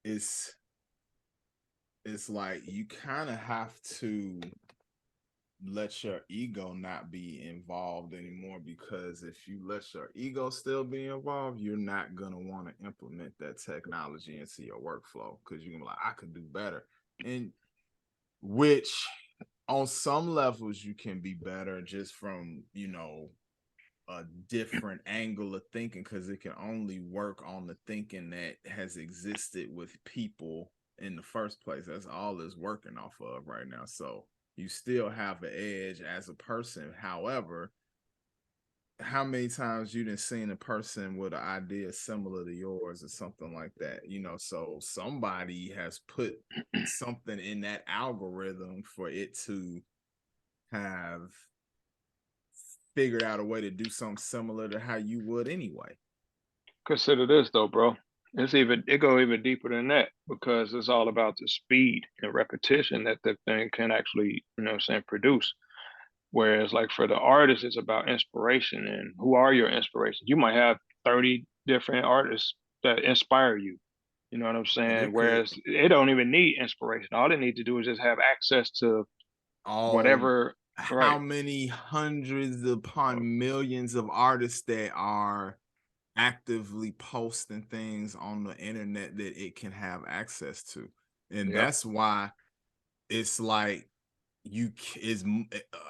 it's like you kind of have to let your ego not be involved anymore, because if you let your ego still be involved, you're not going to want to implement that technology into your workflow, because you're gonna be like, I could do better. And which on some levels you can be better just from, a different angle of thinking, because it can only work on the thinking that has existed with people in the first place. That's all it's working off of right now. So you still have an edge as a person. However, how many times you done seen a person with an idea similar to yours or something like that? So somebody has put something in that algorithm for it to have figured out a way to do something similar to how you would anyway. Consider this though, bro. It go even deeper than that because it's all about the speed and repetition that the thing can actually, produce. Whereas like for the artist, it's about inspiration and who are your inspirations. You might have 30 different artists that inspire you. You know what I'm And saying? it could Whereas it don't even need inspiration. All they need to do is just have access to all whatever, how right? many hundreds upon millions of artists that are actively posting things on the internet that it can have access to. And Yep. that's why it's like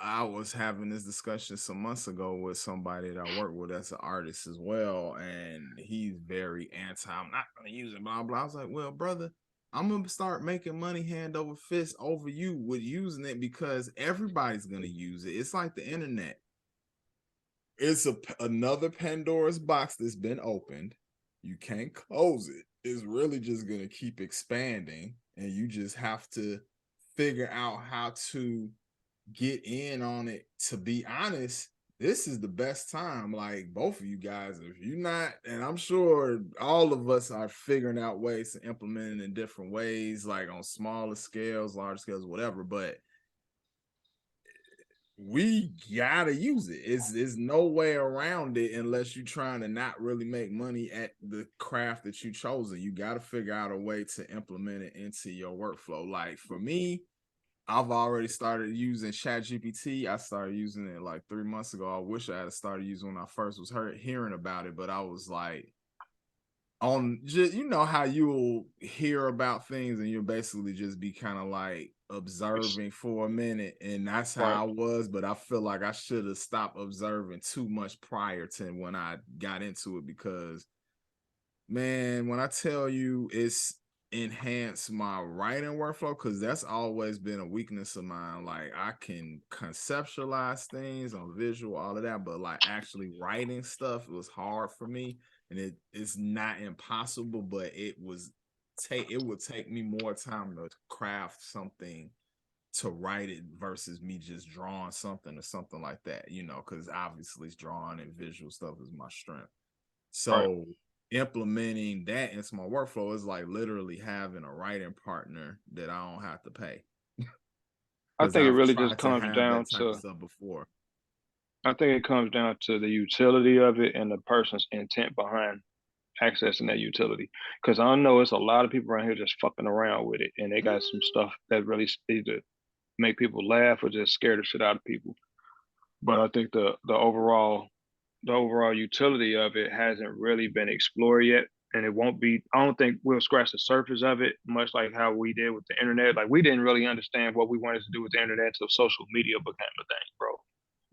I was having this discussion some months ago with somebody that I work with that's an artist as well, and he's very anti, I'm not gonna use it, blah blah. I was like, well, brother, I'm gonna start making money hand over fist over you with using it, because everybody's gonna use it. It's like the internet. It's another Pandora's box that's been opened. You can't close it. It's really just gonna keep expanding, and you just have to figure out how to get in on it. To be honest, this is the best time. Like, both of you guys, if you're not, and I'm sure all of us are figuring out ways to implement it in different ways, like on smaller scales, large scales, whatever. But we gotta use it. It's no way around it unless you're trying to not really make money at the craft that you chosen. You got to figure out a way to implement it into your workflow. Like for me, I've already started using ChatGPT. I started using it like 3 months ago. I wish I had started using when I first was hearing about it, but I was like, on just, how you'll hear about things and you'll basically just be kind of like observing for a minute, and that's Right. how I was. But I feel like I should have stopped observing too much prior to when I got into it, because man, when I tell you it's enhanced my writing workflow, because that's always been a weakness of mine. Like, I can conceptualize things on visual, all of that, but like actually writing stuff, it was hard for me. And it's not impossible, but it would take me more time to craft something to write it versus me just drawing something or something like that, because obviously drawing and visual stuff is my strength. Right. So implementing that into my workflow is like literally having a writing partner that I don't have to pay, I because think it I've really just tried to comes have down that type of to stuff before. I think it comes down to the utility of it and the person's intent behind accessing that utility. Because I know it's a lot of people around here just fucking around with it, and they got some stuff that really either make people laugh or just scare the shit out of people. But I think the overall utility of it hasn't really been explored yet, and it won't be. I don't think we'll scratch the surface of it, much like how we did with the internet. Like we didn't really understand what we wanted to do with the internet until social media became a thing, bro.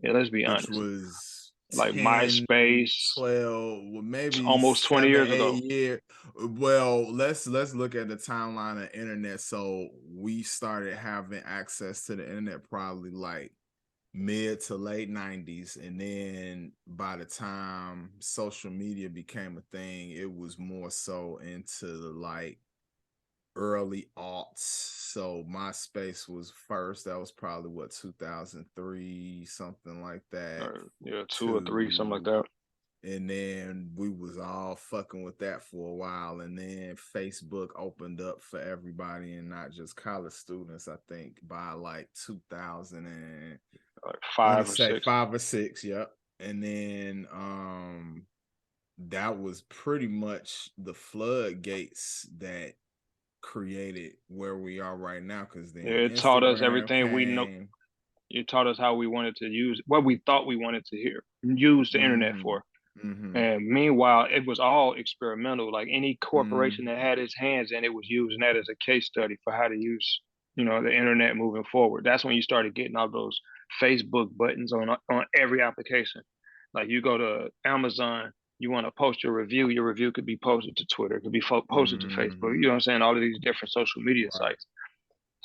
Yeah, let's be Which honest. was Like 10, MySpace, 12, well, maybe almost 20 7, years ago. 8 years. Well, let's look at the timeline of internet. So we started having access to the internet probably like mid to late 90s, and then by the time social media became a thing, it was more so into the like early aughts. So MySpace was first. That was probably what, 2003, something like that. Yeah, two or three, something like To that. And then we was all fucking with that for a while, and then Facebook opened up for everybody and not just college students. I think by like 2000 and Like I want to five or say six. 5 or 6, yep. And then that was pretty much the floodgates that created where we are right now, because then It taught us Instagram everything we know. came. It taught us how we wanted to use what we thought we wanted to use the internet Mm-hmm. for. Mm-hmm. And meanwhile, it was all experimental. Like any corporation that Mm-hmm. had its hands in it was using that as a case study for how to use, the internet moving forward. That's when you started getting all those Facebook buttons on every application. Like you go to Amazon, you want to post your review could be posted to Twitter, it could be posted to Facebook. Mm-hmm. You know what I'm saying? All of these different social media Right. sites.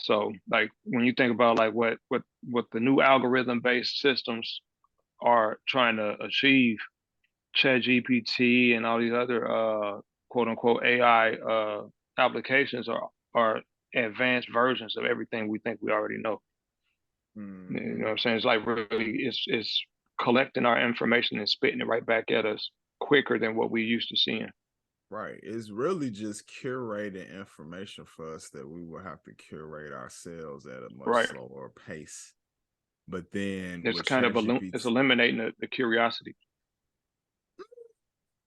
So like when you think about like what the new algorithm based systems are trying to achieve, ChatGPT and all these other quote unquote AI applications are advanced versions of everything we think we already know. You know Mm-hmm. what I'm saying? It's like really it's collecting our information and spitting it right back at us quicker than what we used to seeing. Right. It's really just curating information for us that we will have to curate ourselves at a much Right. slower pace. But then It's with kind of ChatGPT, it's eliminating the curiosity.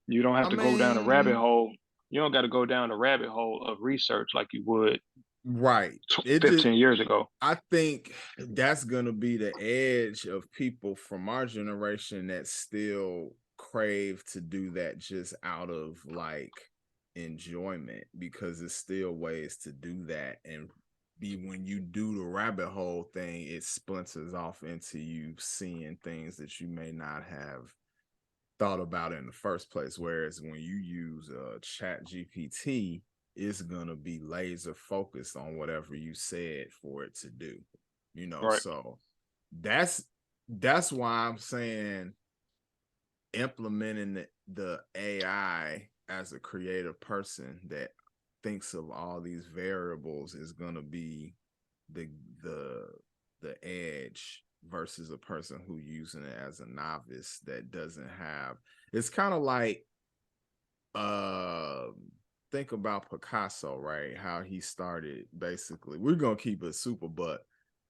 You don't have I to go down a rabbit mean, hole. You don't got to go down a rabbit hole of research like you would right. It just 15 years ago. I think that's gonna be the edge of people from our generation that still crave to do that just out of like enjoyment, because it's still ways to do that. And be when you do the rabbit hole thing, it splinters off into you seeing things that you may not have thought about in the first place. Whereas when you use Chat GPT, it's gonna be laser focused on whatever you said for it to do. Right. So that's why I'm saying implementing the AI as a creative person that thinks of all these variables is gonna be the the the edge versus a person who using it as a novice that doesn't have. It's kind of like uh think about Picasso, right? How he started. Basically, we're gonna keep it super, but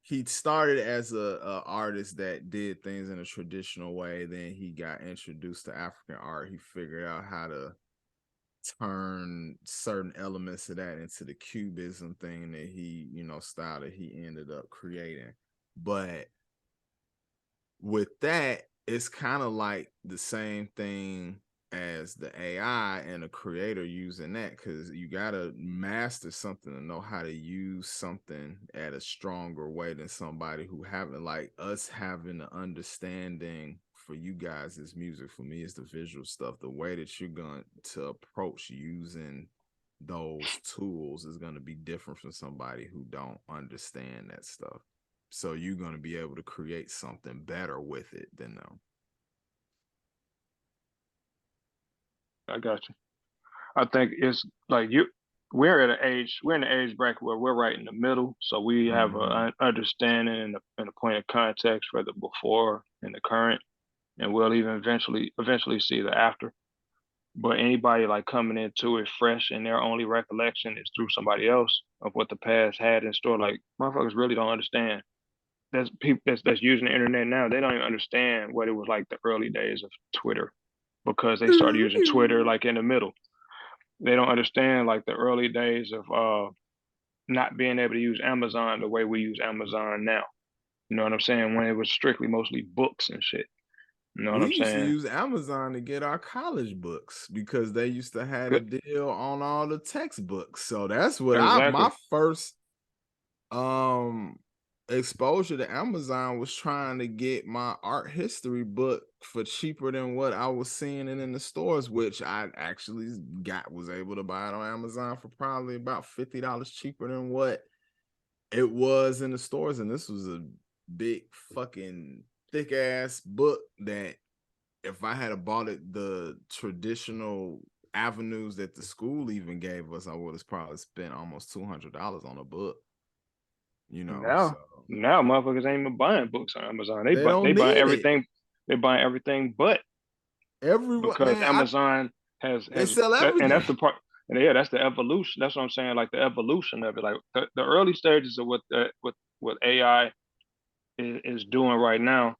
he started as a artist that did things in a traditional way. Then he got introduced to African art. He figured out how to turn certain elements of that into the cubism thing that style that he ended up creating. But with that, it's kind of like the same thing as the AI and a creator using that, because you got to master something to know how to use something at a stronger way than somebody who haven't, like us having the understanding. For you guys is music, for me it's the visual stuff. The way that you're going to approach using those tools is going to be different from somebody who don't understand that stuff. So you're going to be able to create something better with it than them. I got you. I think it's like we're in the age bracket where we're right in the middle, so we have Mm-hmm. an understanding and a point of context for the before and the current, and we'll even eventually see the after. But anybody like coming into it fresh and their only recollection is through somebody else of what the past had in store, like motherfuckers really don't understand. That's people that's using the internet now. They don't even understand what it was like the early days of Twitter because they started using Twitter like in the middle. They don't understand like the early days of not being able to use Amazon the way we use Amazon now. You know what I'm saying? When it was strictly mostly books and shit. You know what We I'm used to saying? use Amazon to get our college books because they used to have a Good. deal on all the textbooks. So that's what my Exactly. first um exposure to Amazon was, trying to get my art history book for cheaper than what I was seeing it in the stores, which I actually was able to buy it on Amazon for probably about $50 cheaper than what it was in the stores. And this was a big fucking thick ass book that if I had bought it the traditional avenues that the school even gave us, I would have probably spent almost $200 on a book. So Now motherfuckers ain't even buying books on Amazon. they They don't buy need it. everything. They buy everything but Everyone, because man, Amazon they has sell that, and everything. that's the part. And yeah, that's the evolution. That's what I'm saying. Like the evolution of it. Like the early stages of what AI is doing right now.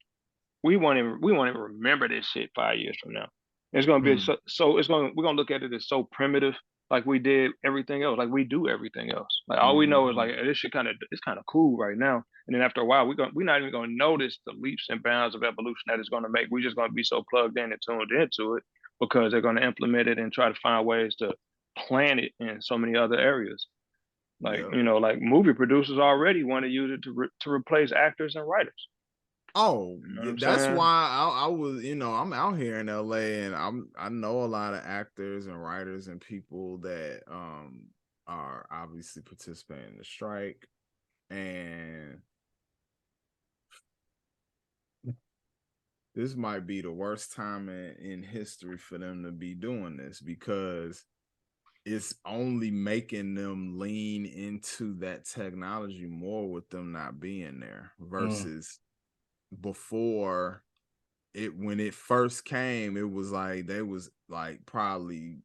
We won't even remember this shit 5 years from now. It's gonna be Hmm. so it's gonna we're gonna look at it as so primitive like we did everything else. Like we do everything else. Like all we know is like Mhm. this shit it's kind of cool right now. And then after a while, we're not even gonna notice the leaps and bounds of evolution that it's gonna make. We're just gonna be so plugged in and tuned into it because they're gonna implement it and try to find ways to plant it in so many other areas. Like Yep. like movie producers already want to use it to replace actors and writers. Oh, You know what I'm that's saying? why I was, I'm out here in LA, and I know a lot of actors and writers and people that are obviously participating in the strike, and this might be the worst time in history for them to be doing this, because it's only making them lean into that technology more with them not being there versus before. It when it first came, it was like they was like probably,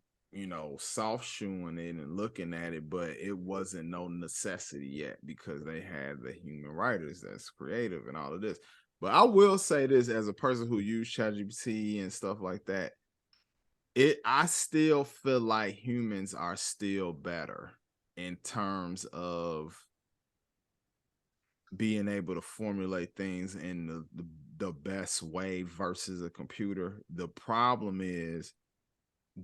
soft shoeing it and looking at it, but it wasn't no necessity yet because they had the human writers that's creative and all of this. But I will say this, as a person who used ChatGPT and stuff like that, I still feel like humans are still better in terms of being able to formulate things in the best way versus a computer. The problem is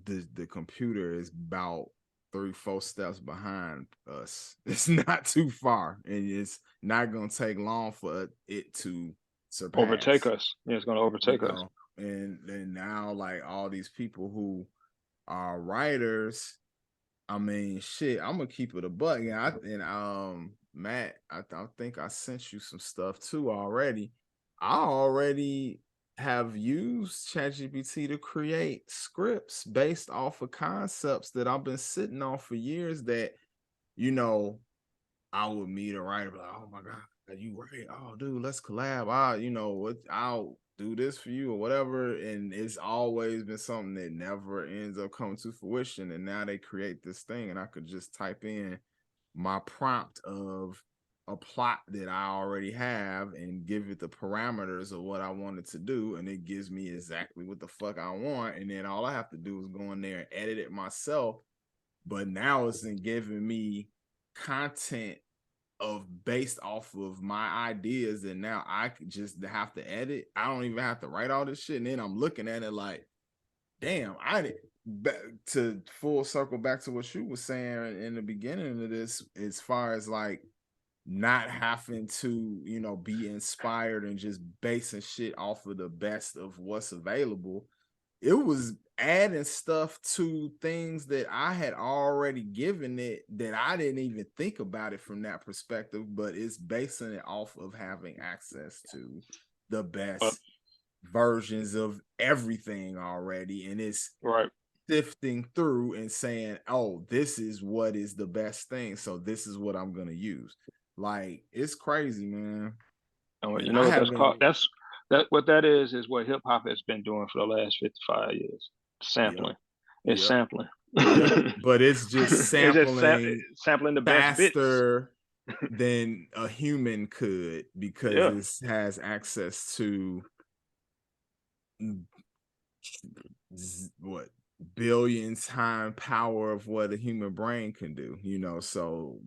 the computer is about 3-4 steps behind us. It's not too far, and it's not gonna take long for it to Overtake surpass, us. Yeah, it's gonna you overtake us. know. And now, like, all these people who are writers, I mean, shit, I'm gonna keep it a buck. And Matt, I think I sent you some stuff too already. I already have used ChatGPT to create scripts based off of concepts that I've been sitting on for years that, you know, I would meet a writer, like, oh my God, are you right? Oh, dude, let's collab. I'll do this for you or whatever. And it's always been something that never ends up coming to fruition. And now they create this thing, and I could just type in my prompt of a plot that I already have and give it the parameters of what I wanted to do, and it gives me exactly what the fuck I want. And then all I have to do is go in there and edit it myself. But now it's in giving me content of based off of my ideas, and now I could just have to edit. I don't even have to write all this shit. And then I'm looking at it like, damn, I did to full circle back to what you was saying in the beginning of this, as far as like not having to, be inspired and just basing shit off of the best of what's available. It was adding stuff to things that I had already given it that I didn't even think about it from that perspective, but it's basing it off of having access to the But best versions of everything already. And it's right. sifting through and saying, oh, this is what is the best thing, so this is what I'm gonna use. Like, it's crazy, man. And And you know I what that's haven't. called? That what that is what hip hop has been doing for the last 55 years. Yep. Sampling. It's Yep. sampling. Yep. But it's just It's just sampling sampling the best bits. faster than a human could, because Yeah. it has access to what, billion time power of what a human brain can do, so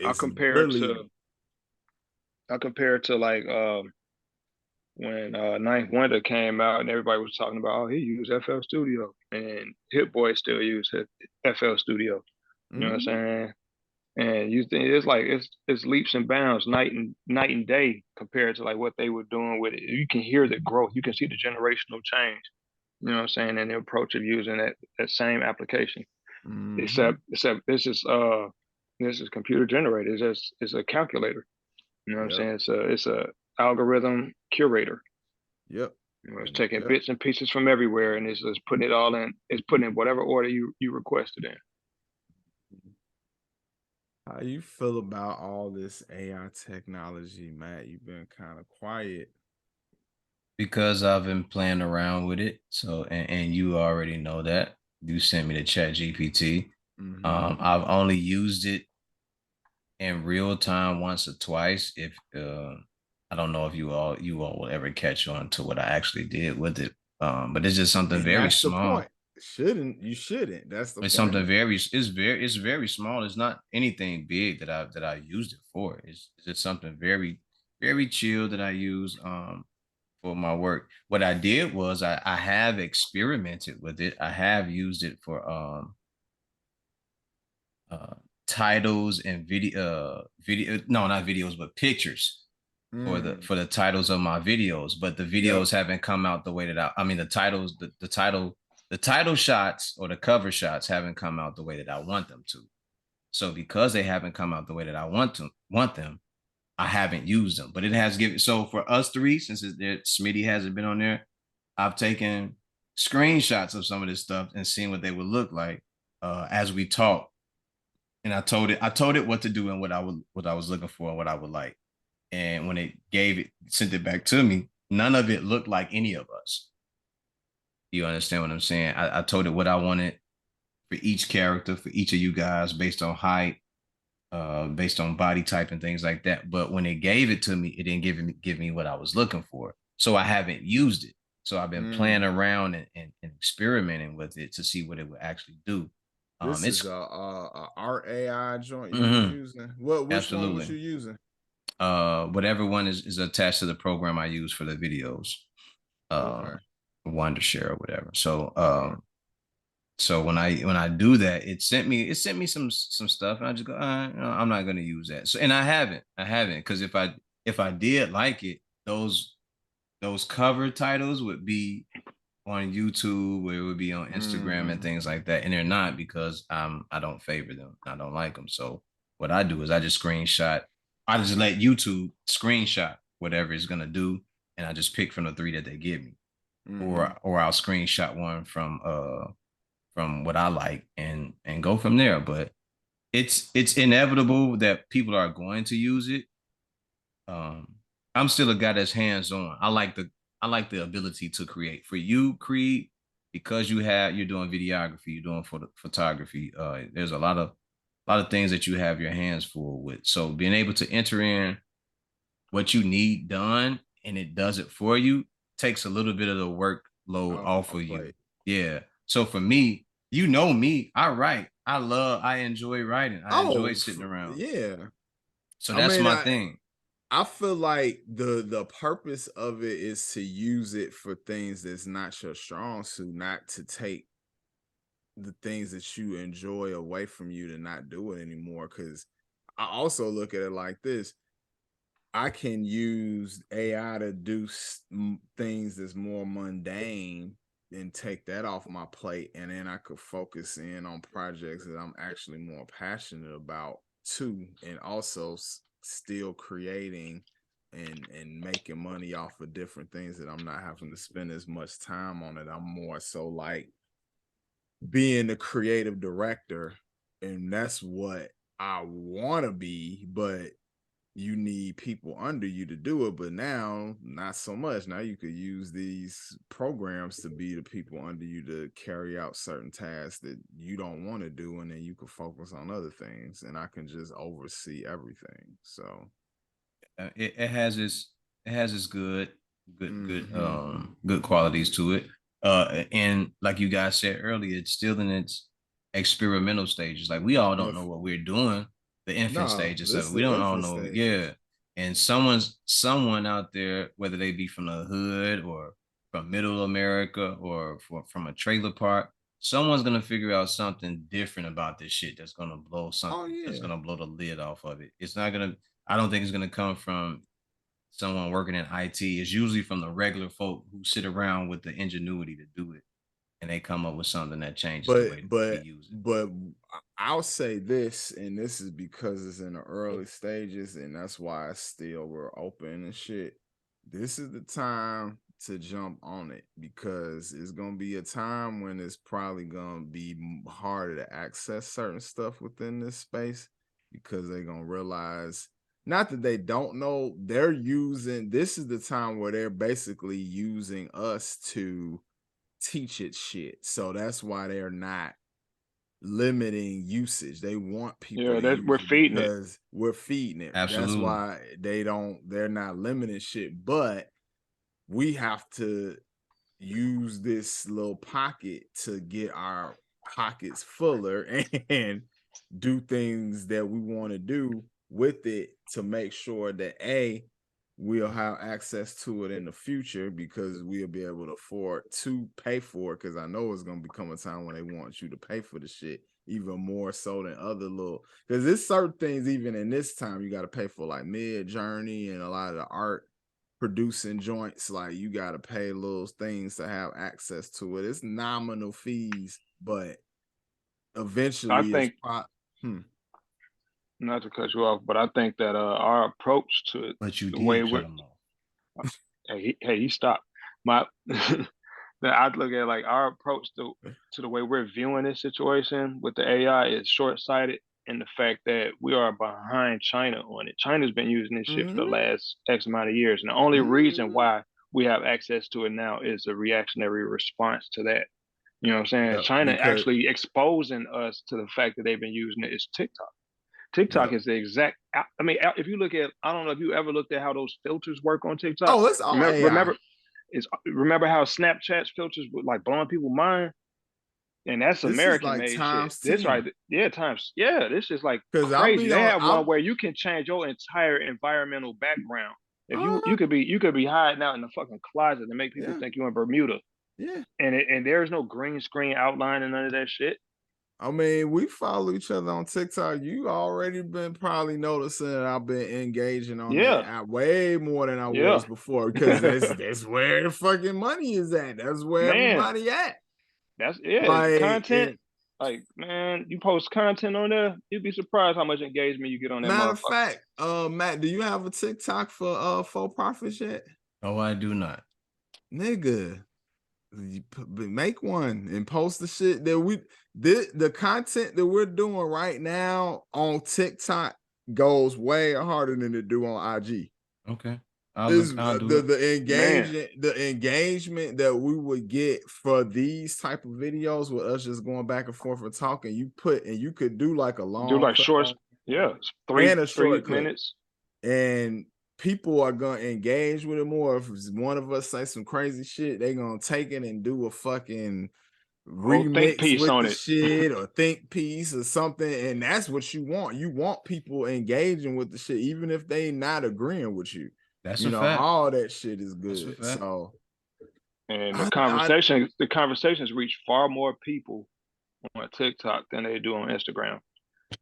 I it's compare it really. to like when Ninth Wonder came out and everybody was talking about, oh, he used FL Studio, and Hit Boy still used FL Studio. You know what I'm Mhm. saying? And you think it's like it's leaps and bounds, night and day compared to like what they were doing with it. You can hear the growth, you can see the generational change. You know what I'm saying? And the approach of using that same application. Mhm. Except this is computer generated. It's a calculator. You know what I'm Yep. saying? It's a algorithm curator. Yep. You know, it's And taking yep. bits and pieces from everywhere and it's just putting it all in. It's putting in whatever order you requested in. How you feel about all this AI technology, Matt? You've been kind of quiet. Because I've been playing around with it. So, and you already know that. You sent me the chat GPT. Mm-hmm. I've only used it in real time once or twice. If I don't know if you all will ever catch on to what I actually did with it. But it's just something And very that's the small. point. You shouldn't. That's the It's point. something it's very small. It's not anything big that I used it for. It's just something very chill that I use for my work. What I did was I have experimented with it. I have used it for uh titles and video no, not videos, but pictures for the titles of my videos. But the Yep. videos haven't come out the way that I mean the titles, the title shots or the cover shots haven't come out the way that I want them to. So because they haven't come out the way that I want them, I haven't used them. But it has given, so for us three, since Smitty hasn't been on there, I've taken screenshots of some of this stuff and seen what they would look like as we talk. And I told it what to do and what I was looking for and what I would like. And when it sent it back to me, none of it looked like any of us. You understand what I'm saying? I told it what I wanted for each character, for each of you guys, based on height, based on body type and things like that. But when it gave it to me, it didn't give me what I was looking for. So I haven't used it. So I've been playing around and experimenting with it to see what it would actually do. This It's is a art AI joint you was mm-hmm, using. Which one was absolutely. you using? Whatever one is attached to the program I use for the videos. Okay. Wondershare or whatever. So Okay. so when I do that, it sent me some stuff, and I just go, no, I'm not gonna use that. So and I haven't because if I did like it, those cover titles would be on YouTube, where it would be on Instagram and things like that, and they're not because I don't favor them, I don't like them. So what I do is I just let YouTube screenshot whatever it's gonna do, and I just pick from the three that they give me, or I'll screenshot one from what I like and go from there. But it's inevitable that people are going to use it. I'm still a guy that's hands on. I like the ability to create. For you, Creed, because you're doing videography, you're doing photography. There's a lot of things that you have your hands full with. So being able to enter in what you need done and it does it for you takes a little bit of the workload Off off my of you. plate. Yeah. So for me, me, I write. I enjoy writing. I enjoy sitting around. Yeah. So I that's mean, my thing. I feel like the purpose of it is to use it for things that's not your strong suit, not to take the things that you enjoy away from you to not do it anymore. Because I also look at it like this: I can use AI to do things that's more mundane and take that off my plate, and then I could focus in on projects that I'm actually more passionate about too, and also still creating and making money off of different things that I'm not having to spend as much time on it. I'm more so like being the creative director, and that's what I want to be, but you need people under you to do it. But now not so much. Now you could use these programs to be the people under you to carry out certain tasks that you don't want to do, and then you can focus on other things, and I can just oversee everything. So It has its good qualities to it. And like you guys said earlier, it's still in its experimental stages. Like we all don't know what we're doing, the infant no, stages this of is it. We the don't all infant know, stages. yeah. And someone out there, whether they be from the hood or from middle America or from a trailer park, someone's gonna figure out something different about this shit Oh that's yeah. gonna blow the lid off of it. It's not gonna I don't think it's gonna come from someone working in IT. It's usually from the regular folk who sit around with the ingenuity to do it, and they come up with something that changes the But way we but use it. but I'll say this, and this is because it's in the early stages, and that's why it's still we're open and shit. This is the time to jump on it, because it's gonna be a time when it's probably gonna be harder to access certain stuff within this space, because they're gonna realize, not that they don't know, they're using, this is the time where they're basically using us to teach it shit. So that's why they're not limiting usage. They want people Yeah, to that we're use it feeding it. because we're feeding it. That's Absolutely. why they're not limiting shit. But we have to use this little pocket to get our pockets fuller and do things that we want to do with it to make sure that we'll have access to it in the future because we'll be able to afford to pay for it, because I know it's going to become a time when they want you to pay for the shit even more so than other little, because there's certain things even in this time you got to pay for, like Mid Journey and a lot of the art producing joints, like you got to pay little things to have access to it. It's nominal fees, but eventually I think, not to cut you off, but I think that our approach to it, But you the way did cut we're, him off. hey, he stopped. My, that I look at like our approach to the way we're viewing this situation with the AI is short sighted, in the fact that we are behind China on it. China's been using this shit for the last X amount of years, and the only reason why we have access to it now is a reactionary response to that. You know what I'm saying? Yep, China because actually exposing us to the fact that they've been using it is TikTok. TikTok yep. is the exact. I mean, if you look at, I don't know if you ever looked at how those filters work on TikTok. Oh, it's all AI. Remember how Snapchat's filters were like blowing people's mind, and that's This is American like made shit. times This 10. right, yeah, times, yeah. This is like Because I'll crazy. be They on. have one where you can change your entire environmental background. If you could be hiding out in the fucking closet and make people think you're in Bermuda. Yeah. And there's no green screen outline and none of that shit. I mean, we follow each other on TikTok. You already been probably noticing that I've been engaging on that app way more than I was before, because that's where the fucking money is at. That's where everybody at. That's like, content. Like, man, you post content on there, you'd be surprised how much engagement you get on that. Matter of fact, Matt, do you have a TikTok for profits yet? No, I do not. Nigga, make one and post the shit that the content that we're doing right now on TikTok goes way harder than it do on IG. Okay. The engagement that we would get for these type of videos with us just going back and forth and talking, you could do like a long shorts, 3 minutes, and people are gonna engage with it more. If one of us say some crazy shit, they gonna take it and do a fucking remix with the shit or think piece or something, and that's what you want. You want people engaging with the shit, even if they not agreeing with you. That's a fact. All that shit is good. So, and the conversations reach far more people on TikTok than they do on Instagram,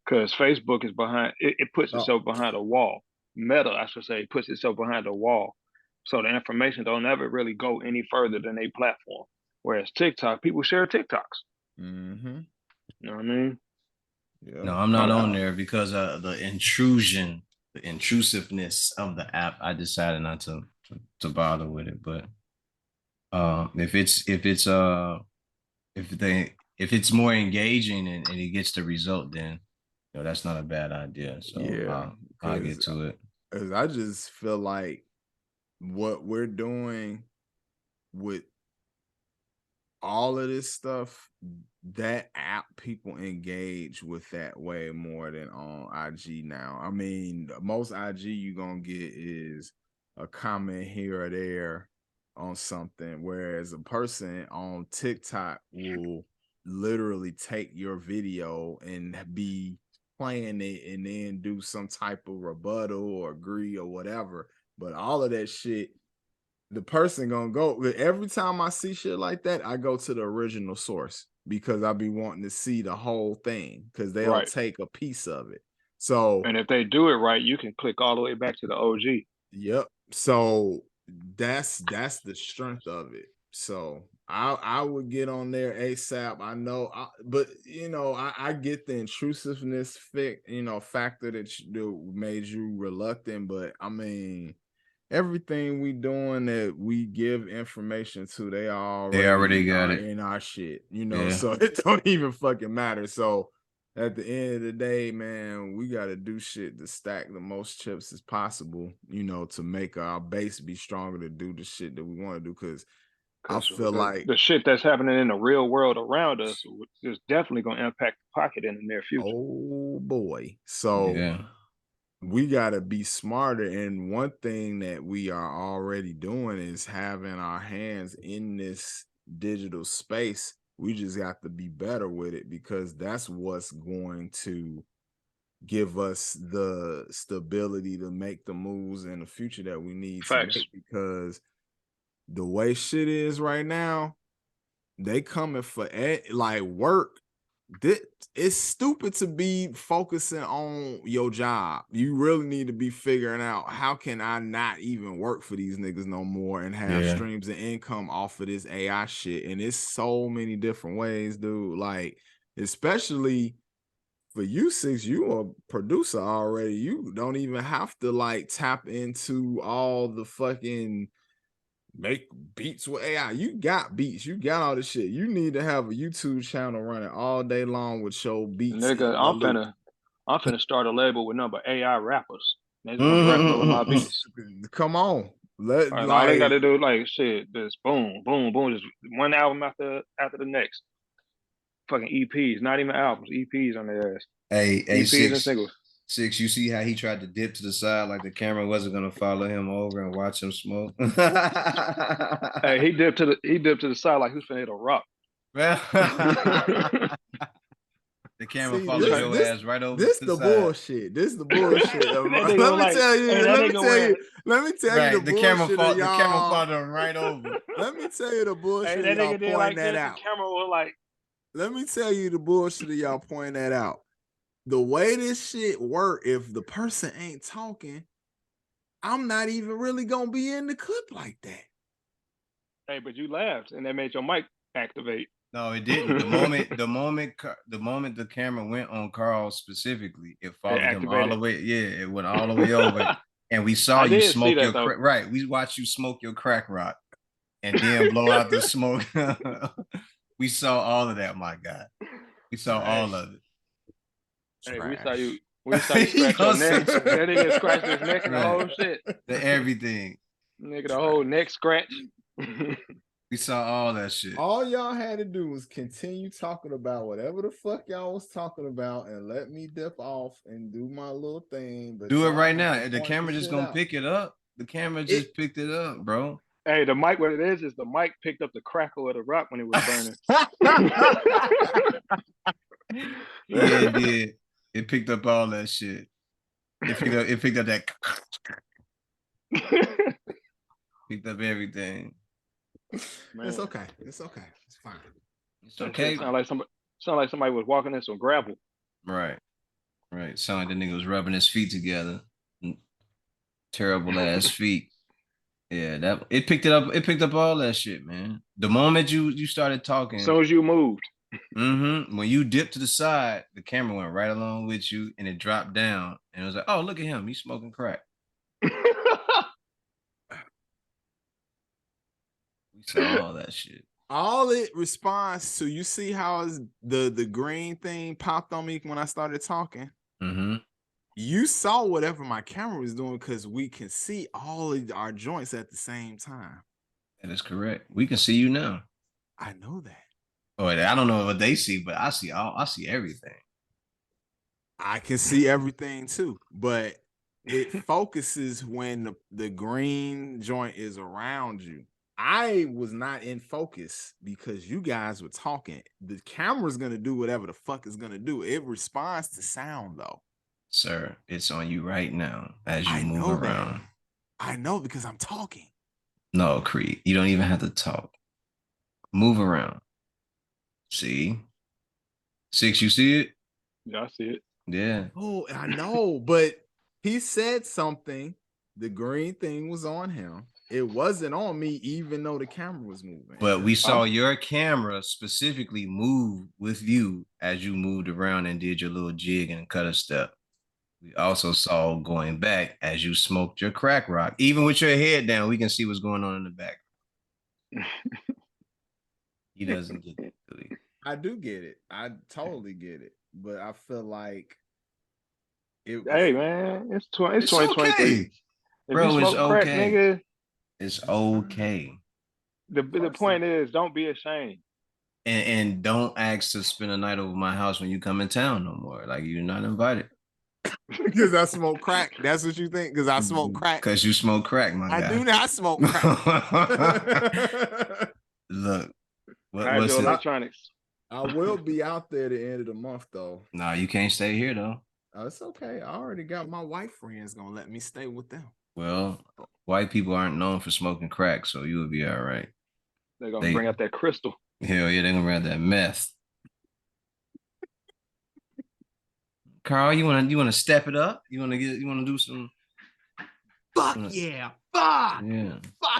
because Facebook is behind. It puts itself behind a wall. Meta, I should say, puts itself behind a wall, so the information don't ever really go any further than a platform. Whereas TikTok, people share TikToks. You know what I mean? Yeah. No, I'm not on there because of the intrusiveness of the app. I decided not to bother with it. But if it's more engaging and it gets the result, then that's not a bad idea. So I'll get to it. I just feel like what we're doing with all of this stuff, that app, people engage with that way more than on IG now. I mean, most IG you're gonna get is a comment here or there on something, whereas a person on TikTok will literally take your video and be playing it and then do some type of rebuttal or agree or whatever. But all of that shit, the person gonna go, every time I see shit like that, I go to the original source, because I be wanting to see the whole thing, because they'll take a piece of it. So, and if they do it right, you can click all the way back to the OG. Yep. So that's the strength of it. So I would get on there ASAP. I know, but I get the intrusiveness factor that made you reluctant. But I mean, everything we doing that we give information to, they already got it in our shit. So it don't even fucking matter. So at the end of the day, man, we got to do shit to stack the most chips as possible, to make our base be stronger to do the shit that we want to do. Because I feel like the shit that's happening in the real world around us is definitely going to impact the pocket in the near future. Oh boy. So we got to be smarter. And one thing that we are already doing is having our hands in this digital space. We just got to be better with it, because that's what's going to give us the stability to make the moves in the future that we need Facts. to make. Because the way shit is right now, they coming for like work. It's stupid to be focusing on your job. You really need to be figuring out, how can I not even work for these niggas no more and have streams of income off of this AI shit? And it's so many different ways, dude. Like, especially for you, Six, you a producer already. You don't even have to like tap into all the fucking make beats with AI. You got beats. You got all this shit. You need to have a YouTube channel running all day long with your beats. Nigga, I'm finna start a label with number AI rappers. They're just gonna direct all of my beats. Come on. All they gotta do, like shit, just boom, boom, boom, just one album after the next. Fucking EPs, not even albums, EPs on their ass. Hey, EPs and singles. Six, you see how he tried to dip to the side like the camera wasn't gonna follow him over and watch him smoke? Hey, he dipped to the side like who's finna hit a rock. The camera followed your ass right over. This the bullshit. This the bullshit. Let me tell you. The camera followed him right over. Let me tell you the bullshit. Hey, y'all pointing that out. The camera was like. Let me tell you the bullshit of y'all pointing that out. The way this shit work, if the person ain't talking, I'm not even really gonna be in the clip like that. Hey, but you laughed and that made your mic activate. No, it didn't. The moment the camera went on Carl specifically, it followed him all the way. Yeah, it went all the way over, and we saw you smoke your right. We watched you smoke your crack rock, and then blow out the smoke. We saw all of that, my guy. We saw all of it. Hey, we saw you scratch your neck. That nigga scratched his neck and the whole shit. The everything. Nigga, the whole neck scratch. We saw all that shit. All y'all had to do was continue talking about whatever the fuck y'all was talking about and let me dip off and do my little thing. But do it right now. The camera just gonna pick it up. The camera just picked it up, bro. Hey, the mic, what it is the mic picked up the crackle of the rock when it was burning. Yeah, it did. It picked up all that shit. It picked up that. Picked up everything. Man. It's okay. It's okay. It's fine. It's okay. Sound like somebody was walking in some gravel. Right. Sound like the nigga was rubbing his feet together. Terrible ass feet. Yeah, it picked it up. It picked up all that shit, man. The moment you started talking, as soon as you moved, when you dipped to the side, the camera went right along with you, and it dropped down, and it was like, oh, look at him, he's smoking crack. We saw all that shit. All it responds to, you see how the green thing popped on me when I started talking. You saw whatever my camera was doing because we can see all of our joints at the same time. That is correct. We can see you now. I know that. Oh, I don't know what they see, but I see everything. I can see everything too, but it focuses when the green joint is around you. I was not in focus because you guys were talking. The camera's gonna do whatever the fuck it's gonna do. It responds to sound though. Sir, it's on you right now as you move around. That. I know because I'm talking. No, Creed, you don't even have to talk. Move around. See? Six, you see it? Yeah, I see it. Yeah. Oh, I know, but he said something. The green thing was on him. It wasn't on me, even though the camera was moving. But we saw your camera specifically move with you as you moved around and did your little jig and cut a step. We also saw going back as you smoked your crack rock. Even with your head down, we can see what's going on in the back. He doesn't get it, really. I do get it. I totally get it. But I feel like hey man, it's 2023. Okay. Bro, it's okay. Crack, nigga, it's okay. The point is, don't be ashamed. And don't ask to spend a night over my house when you come in town no more. Like, you're not invited. Because I smoke crack. That's what you think? Because I smoke crack. Because you smoke crack, my guy. I do not smoke crack. Look, Hide your electronics. I will be out there at the end of the month, though. No, you can't stay here, though. It's okay. I already got my white friends gonna let me stay with them. Well, white people aren't known for smoking crack, so you will be all right. They're gonna bring out that crystal. Hell yeah, they're gonna bring out that meth. Carl, you wanna step it up? You wanna do some? Fuck yeah! Fuck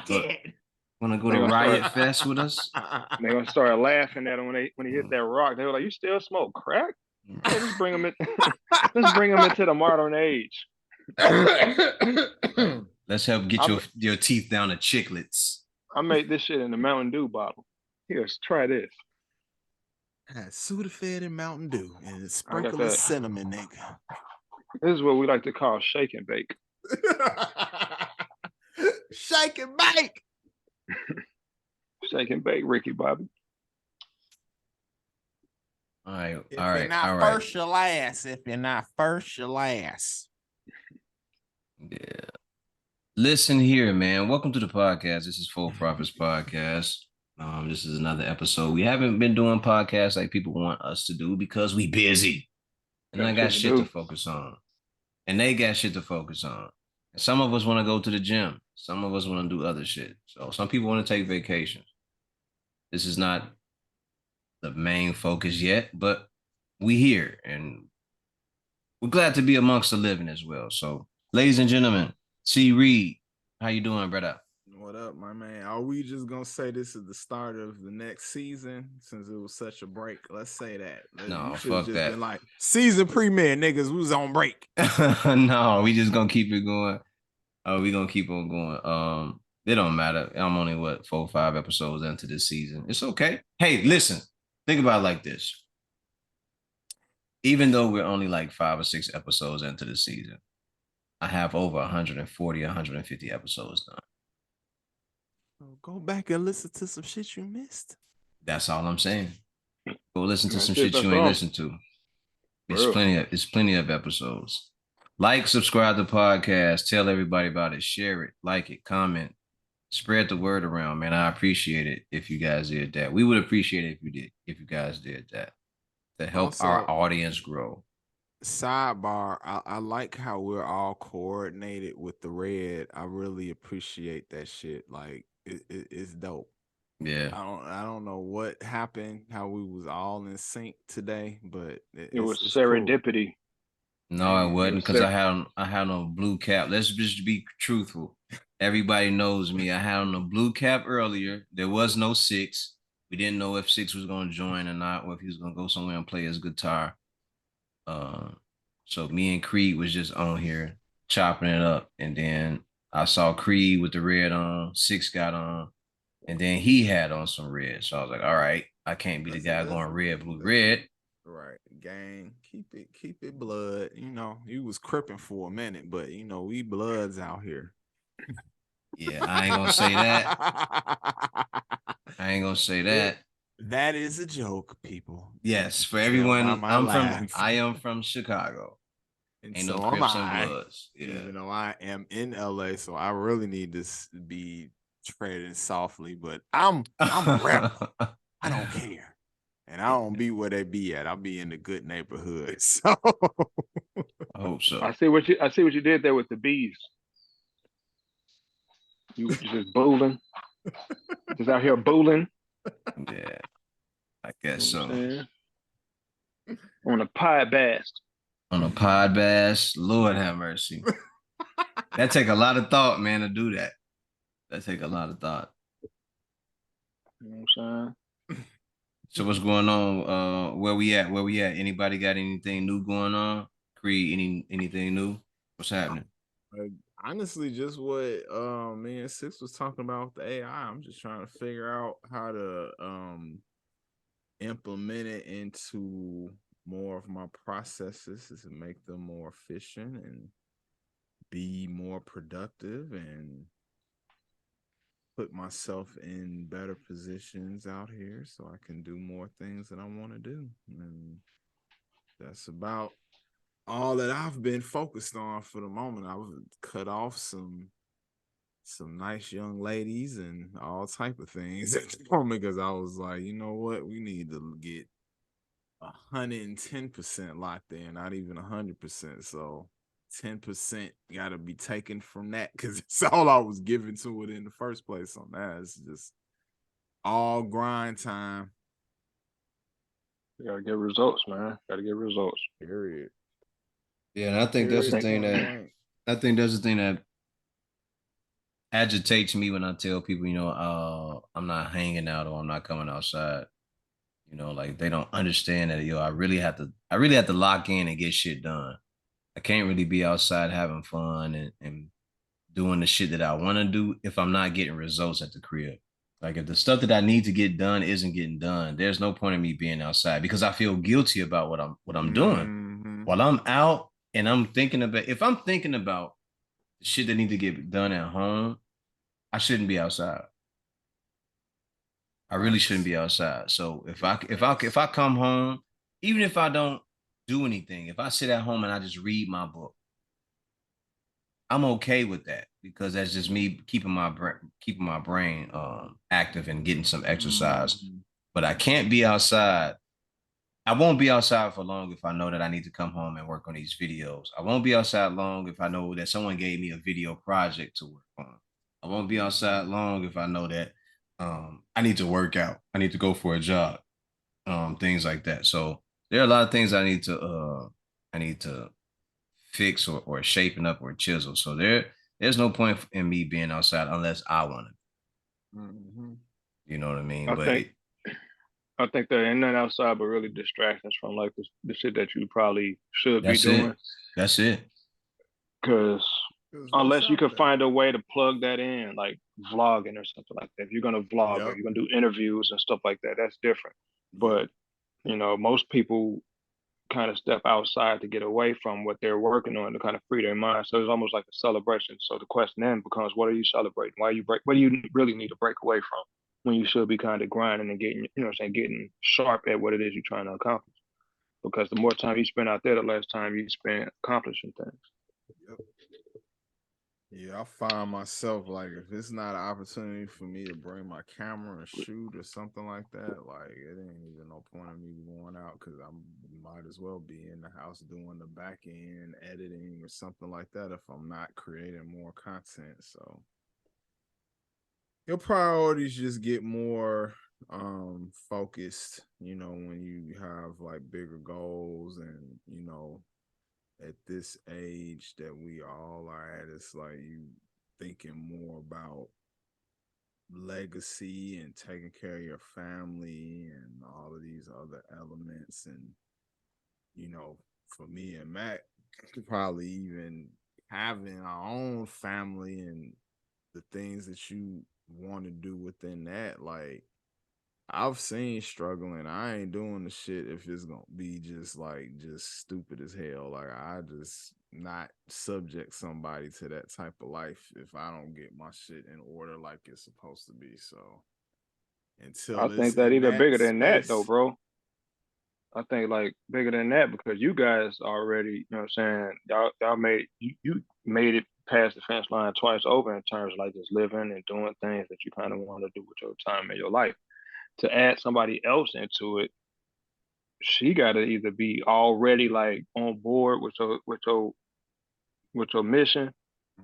it! Wanna go to Riot Fest with us? They're gonna start laughing at him when he hit that rock. They were like, "You still smoke crack? Hey, let's bring him in. Let's bring him into the modern age. Let's help get your teeth down to chiclets. I made this shit in a Mountain Dew bottle. Here, try this. Sudafed and Mountain Dew and a sprinkle of cinnamon, nigga. This is what we like to call shake and bake. Shake and bake. Shake and bake, Ricky Bobby. All right. If you're not first, you're last. If you're not first, you're last. Yeah. Listen here, man. Welcome to the podcast. This is Full Profits Podcast. This is another episode. We haven't been doing podcasts like people want us to do because we busy. And I got shit to focus on. And they got shit to focus on. And some of us want to go to the gym. Some of us want to do other shit. So some people want to take vacations. This is not the main focus yet, but we here and we're glad to be amongst the living as well. So, ladies and gentlemen, C.Reed, how you doing, brother? What up, my man? Are we just gonna say this is the start of the next season since it was such a break? Let's say that. No, fuck that. Been like season premiere, niggas. We was on break. No, we just gonna keep it going. We gonna keep on going. It don't matter. I'm only 4 or 5 episodes into this season. It's okay. Hey, listen. Think about it like this. Even though we're only like 5 or 6 episodes into the season, I have over 140, 150 episodes done. Go back and listen to some shit you missed. That's all I'm saying. Go listen to some shit you ain't listened to. It's plenty of episodes. Like, subscribe to the podcast, tell everybody about it, share it, like it, comment, spread the word around, man. I appreciate it if you guys did that. We would appreciate it if you guys did that to help our audience grow. Sidebar, I like how we're all coordinated with the red. I really appreciate that shit. Like it's dope. Yeah. I don't know what happened, how we was all in sync today, but it was serendipity. Cool. No, it wasn't because I had on a blue cap. Let's just be truthful. Everybody knows me. I had on a blue cap earlier. There was no 6. We didn't know if 6 was going to join or not, or if he was going to go somewhere and play his guitar. So me and Creed was just on here chopping it up, and then I saw Creed with the red on, 6 got on, and then he had on some red. So I was like, all right, I can't be the guy going red, blue, red. Right, gang, keep it blood. You know, you was cripping for a minute, but you know, we bloods out here. Yeah, I ain't gonna say that. I ain't gonna say that. That is a joke, people. Yes, for everyone, I am from Chicago. And ain't so no Crips and Bloods. Yeah. Even though I am in LA, so I really need to be treading softly, but I'm a rebel. I don't care. And I don't be where they be at. I'll be in the good neighborhood. So I hope so. I see what you did there with the bees. You just bowling. Just out here bowling. Yeah. I guess so. On a pod bass. On a pod bass. Lord have mercy. That take a lot of thought, man, to do that. That take a lot of thought. You know what I'm saying? So what's going on? Where we at? Anybody got anything new going on? Creed, anything new? What's happening? Honestly, just what me and Six was talking about with the AI. I'm just trying to figure out how to implement it into more of my processes to make them more efficient and be more productive and put myself in better positions out here so I can do more things that I want to do. And that's about all that I've been focused on for the moment. I would cut off some nice young ladies and all type of things at the moment because I was like, you know what, we need to get 110% locked in, not even 100%. So 10% got to be taken from that because it's all I was giving to it in the first place. On that, it's just all grind time. You gotta get results, man. Gotta get results. Period. Yeah, and I think that's the thing that agitates me when I tell people, I'm not hanging out or I'm not coming outside. Like they don't understand that, I really have to lock in and get shit done. I can't really be outside having fun and doing the shit that I want to do if I'm not getting results at the crib. Like if the stuff that I need to get done isn't getting done, there's no point in me being outside because I feel guilty about what I'm doing. Mm-hmm. While I'm out and if I'm thinking about the shit that need to get done at home, I shouldn't be outside. I really shouldn't be outside. So if I come home, even if I don't do anything, if I sit at home and I just read my book, I'm okay with that because that's just me keeping my brain active and getting some exercise. Mm-hmm. But I can't be outside. I won't be outside for long if I know that I need to come home and work on these videos. I won't be outside long if I know that someone gave me a video project to work on. I won't be outside long if I know that I need to work out. I need to go for a jog. Things like that. So there are a lot of things I need to fix or shaping up or chisel. So there's no point in me being outside unless I want to. Mm-hmm. You know what I mean? I But think I think there ain't nothing outside but really distractions from like the shit that you probably should be that's doing. it. That's it. Because What's unless you out could there? find a way to plug that in, like vlogging or something like that. If you're gonna vlog or Yep. you're gonna do interviews and stuff like that, that's different. Yep. But most people kind of step outside to get away from what they're working on to kind of free their mind. So it's almost like a celebration. So the question then becomes, what are you celebrating? Why you break? What do you really need to break away from when you should be kind of grinding and getting, getting sharp at what it is you're trying to accomplish? Because the more time you spend out there, the less time you spend accomplishing things. Yep. Yeah, I find myself like if it's not an opportunity for me to bring my camera and shoot or something like that, like it ain't even no point in me going out because I might as well be in the house doing the back end editing or something like that if I'm not creating more content. So your priorities just get more focused, when you have like bigger goals and at this age that we all are at, it's like you thinking more about legacy and taking care of your family and all of these other elements. And, for me and Mac, probably even having our own family and the things that you want to do within that, like I've seen struggling. I ain't doing the shit if it's gonna be just stupid as hell. Like I just not subject somebody to that type of life if I don't get my shit in order like it's supposed to be. So I until it's think that in even that bigger than that though, space, bro. I think like bigger than that because you guys already, y'all you made it past the fence line twice over in terms of like just living and doing things that you kind of want to do with your time in your life. To add somebody else into it, she got to either be already like on board with your mission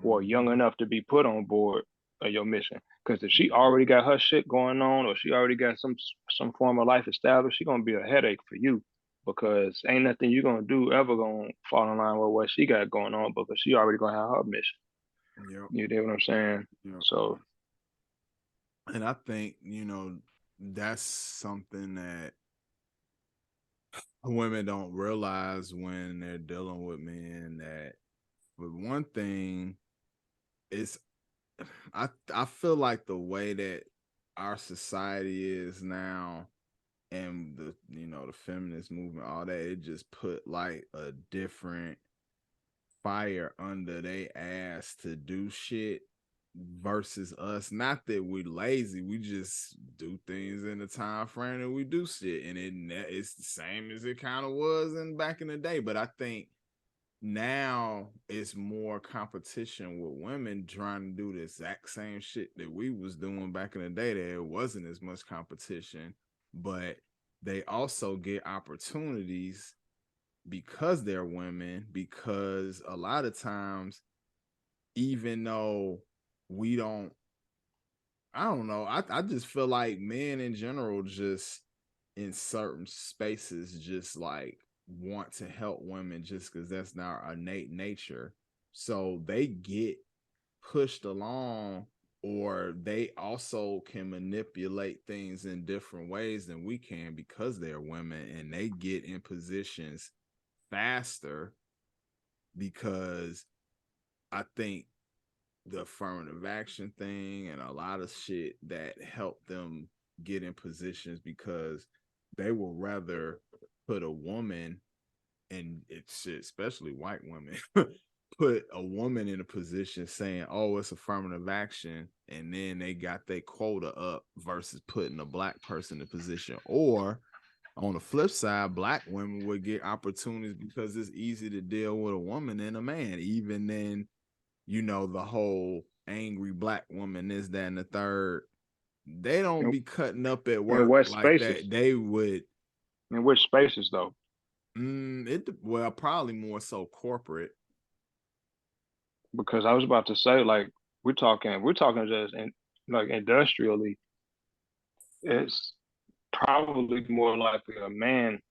or young mm-hmm, enough to be put on board of your mission. Because if she yep, already got her shit going on or she already got some form of life established, she gonna be a headache for you because ain't nothing you gonna do ever gonna fall in line with what she got going on because she already gonna have her mission. yep, You know what I'm saying? yep. So And I think, that's something that women don't realize when they're dealing with men that for one thing, it's I feel like the way that our society is now and the feminist movement, all that, it just put like a different fire under their ass to do shit versus us. Not that we're lazy, we just do things in the time frame that we do shit, and it's the same as it kind of was in back in the day. But I think now it's more competition with women trying to do the exact same shit that we was doing back in the day. There wasn't as much competition, but they also get opportunities because they're women, because a lot of times, even though we don't, I don't know, I just feel like men in general just in certain spaces just like want to help women just because that's not our innate nature. So they get pushed along, or they also can manipulate things in different ways than we can because they're women, and they get in positions faster because I think the affirmative action thing and a lot of shit that helped them get in positions, because they will rather put a woman, and it's especially white women, put a woman in a position saying, oh, it's affirmative action, and then they got their quota up versus putting a black person in a position. Or on the flip side, black women would get opportunities because it's easy to deal with a woman than a man, even then, you know, the whole angry black woman, this, that, and the third. They don't be cutting up at In work what like spaces? that. They would. In which spaces though? Well, probably more so corporate. Because I was about to say, like, we're talking just in, like, industrially. It's probably more likely a man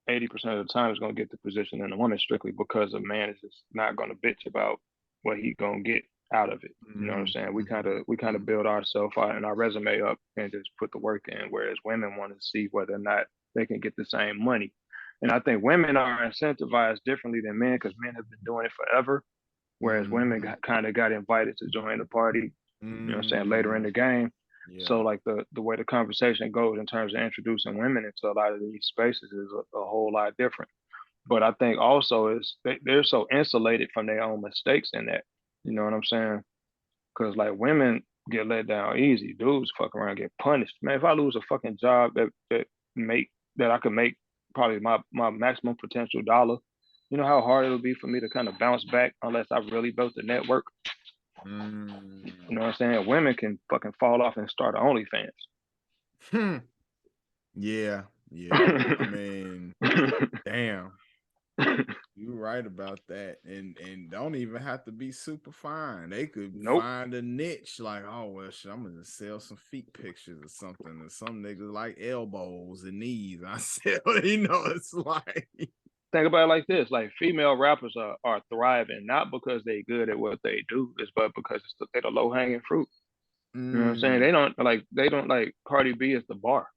80% of the time is going to get the position than a woman, strictly because a man is just not going to bitch about what he going to get out of it. You know what I'm saying? We kind of build ourselves out and our resume up and just put the work in, whereas women want to see whether or not they can get the same money. And I think women are incentivized differently than men because men have been doing it forever, whereas women kind of got invited to join the party, you know what I'm saying, later in the game. Yeah. So like the way the conversation goes in terms of introducing women into a lot of these spaces is a whole lot different. But I think also is they're so insulated from their own mistakes in that. You know what I'm saying? Because like women get let down easy. Dudes fuck around and get punished. Man, if I lose a fucking job that I could make probably my maximum potential dollar, you know how hard it'll be for me to kind of bounce back unless I really built the network. You know what I'm saying? Women can fucking fall off and start OnlyFans. Yeah. I mean, damn. You're right about that. And don't even have to be super fine. They could Nope. find a niche like, oh well shit, I'm gonna sell some feet pictures or something. Or some niggas like elbows and knees. I sell, it's like Think about it like this: like female rappers are thriving not because they good at what they do, it's but because they're the low hanging fruit. You know what I'm saying? They don't like Cardi B is the bar.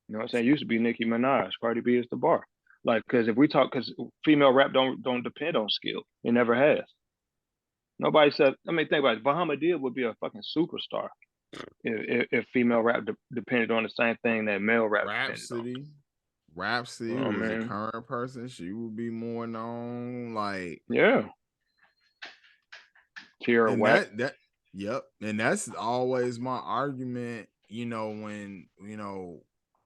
You know what I'm saying? It used to be Nicki Minaj. Cardi B is the bar. Like, because female rap don't depend on skill. It never has. Nobody said. I mean, think about it. Bahamadia would be a fucking superstar if female rap depended on the same thing that male rap depended on. Rhapsody You know what I was a mean? current person. She would be more known. Like, Yeah. Tierra and Whack. yep. And that's always my argument, when,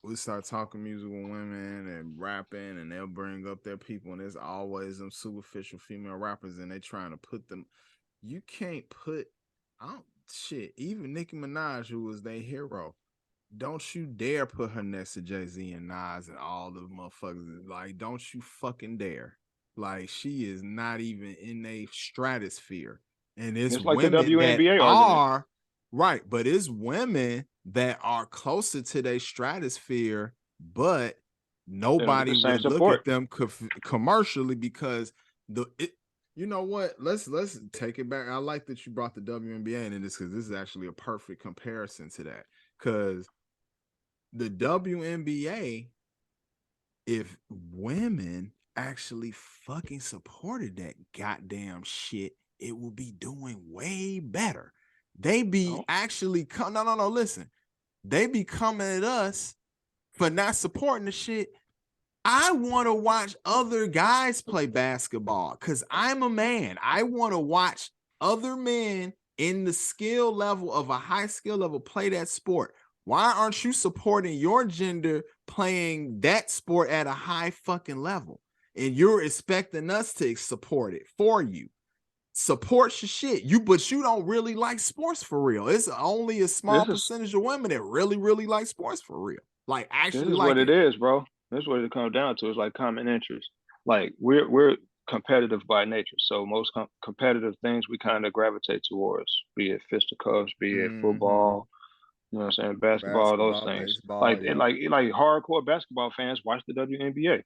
we start talking music with women and rapping, and they'll bring up their people, and there's always them superficial female rappers, and they trying to put them. You can't put, I don't, shit, even Nicki Minaj, who was their hero, don't you dare put her next to Jay-Z and Nas and all the motherfuckers. Like, don't you fucking dare. Like, she is not even in a stratosphere. And it's It's like the women that WNBA argument. are right, but it's women that are closer to their stratosphere, but They don't get the nobody same would look support. at them commercially because you know what? Let's take it back. I like that you brought the WNBA into this because this is actually a perfect comparison to that. Because the WNBA, if women actually fucking supported that goddamn shit, it would be doing way better. They be Oh, actually no, listen. They be coming at us for not supporting the shit. I want to watch other guys play basketball because I'm a man. I want to watch other men in the skill level of a high skill level play that sport. Why aren't you supporting your gender playing that sport at a high fucking level? and you're expecting us to support it for you. Support your shit. But you don't really like sports for real. It's only a small percentage of women that really like sports for real. Like actually this is like what it is, bro. This is what it comes down to. It's like common interest. Like we're competitive by nature. So most competitive things we kind of gravitate towards, be it fisticuffs, be it football, you know what I'm saying, basketball, those things. Baseball, Like yeah. like hardcore basketball fans watch the WNBA.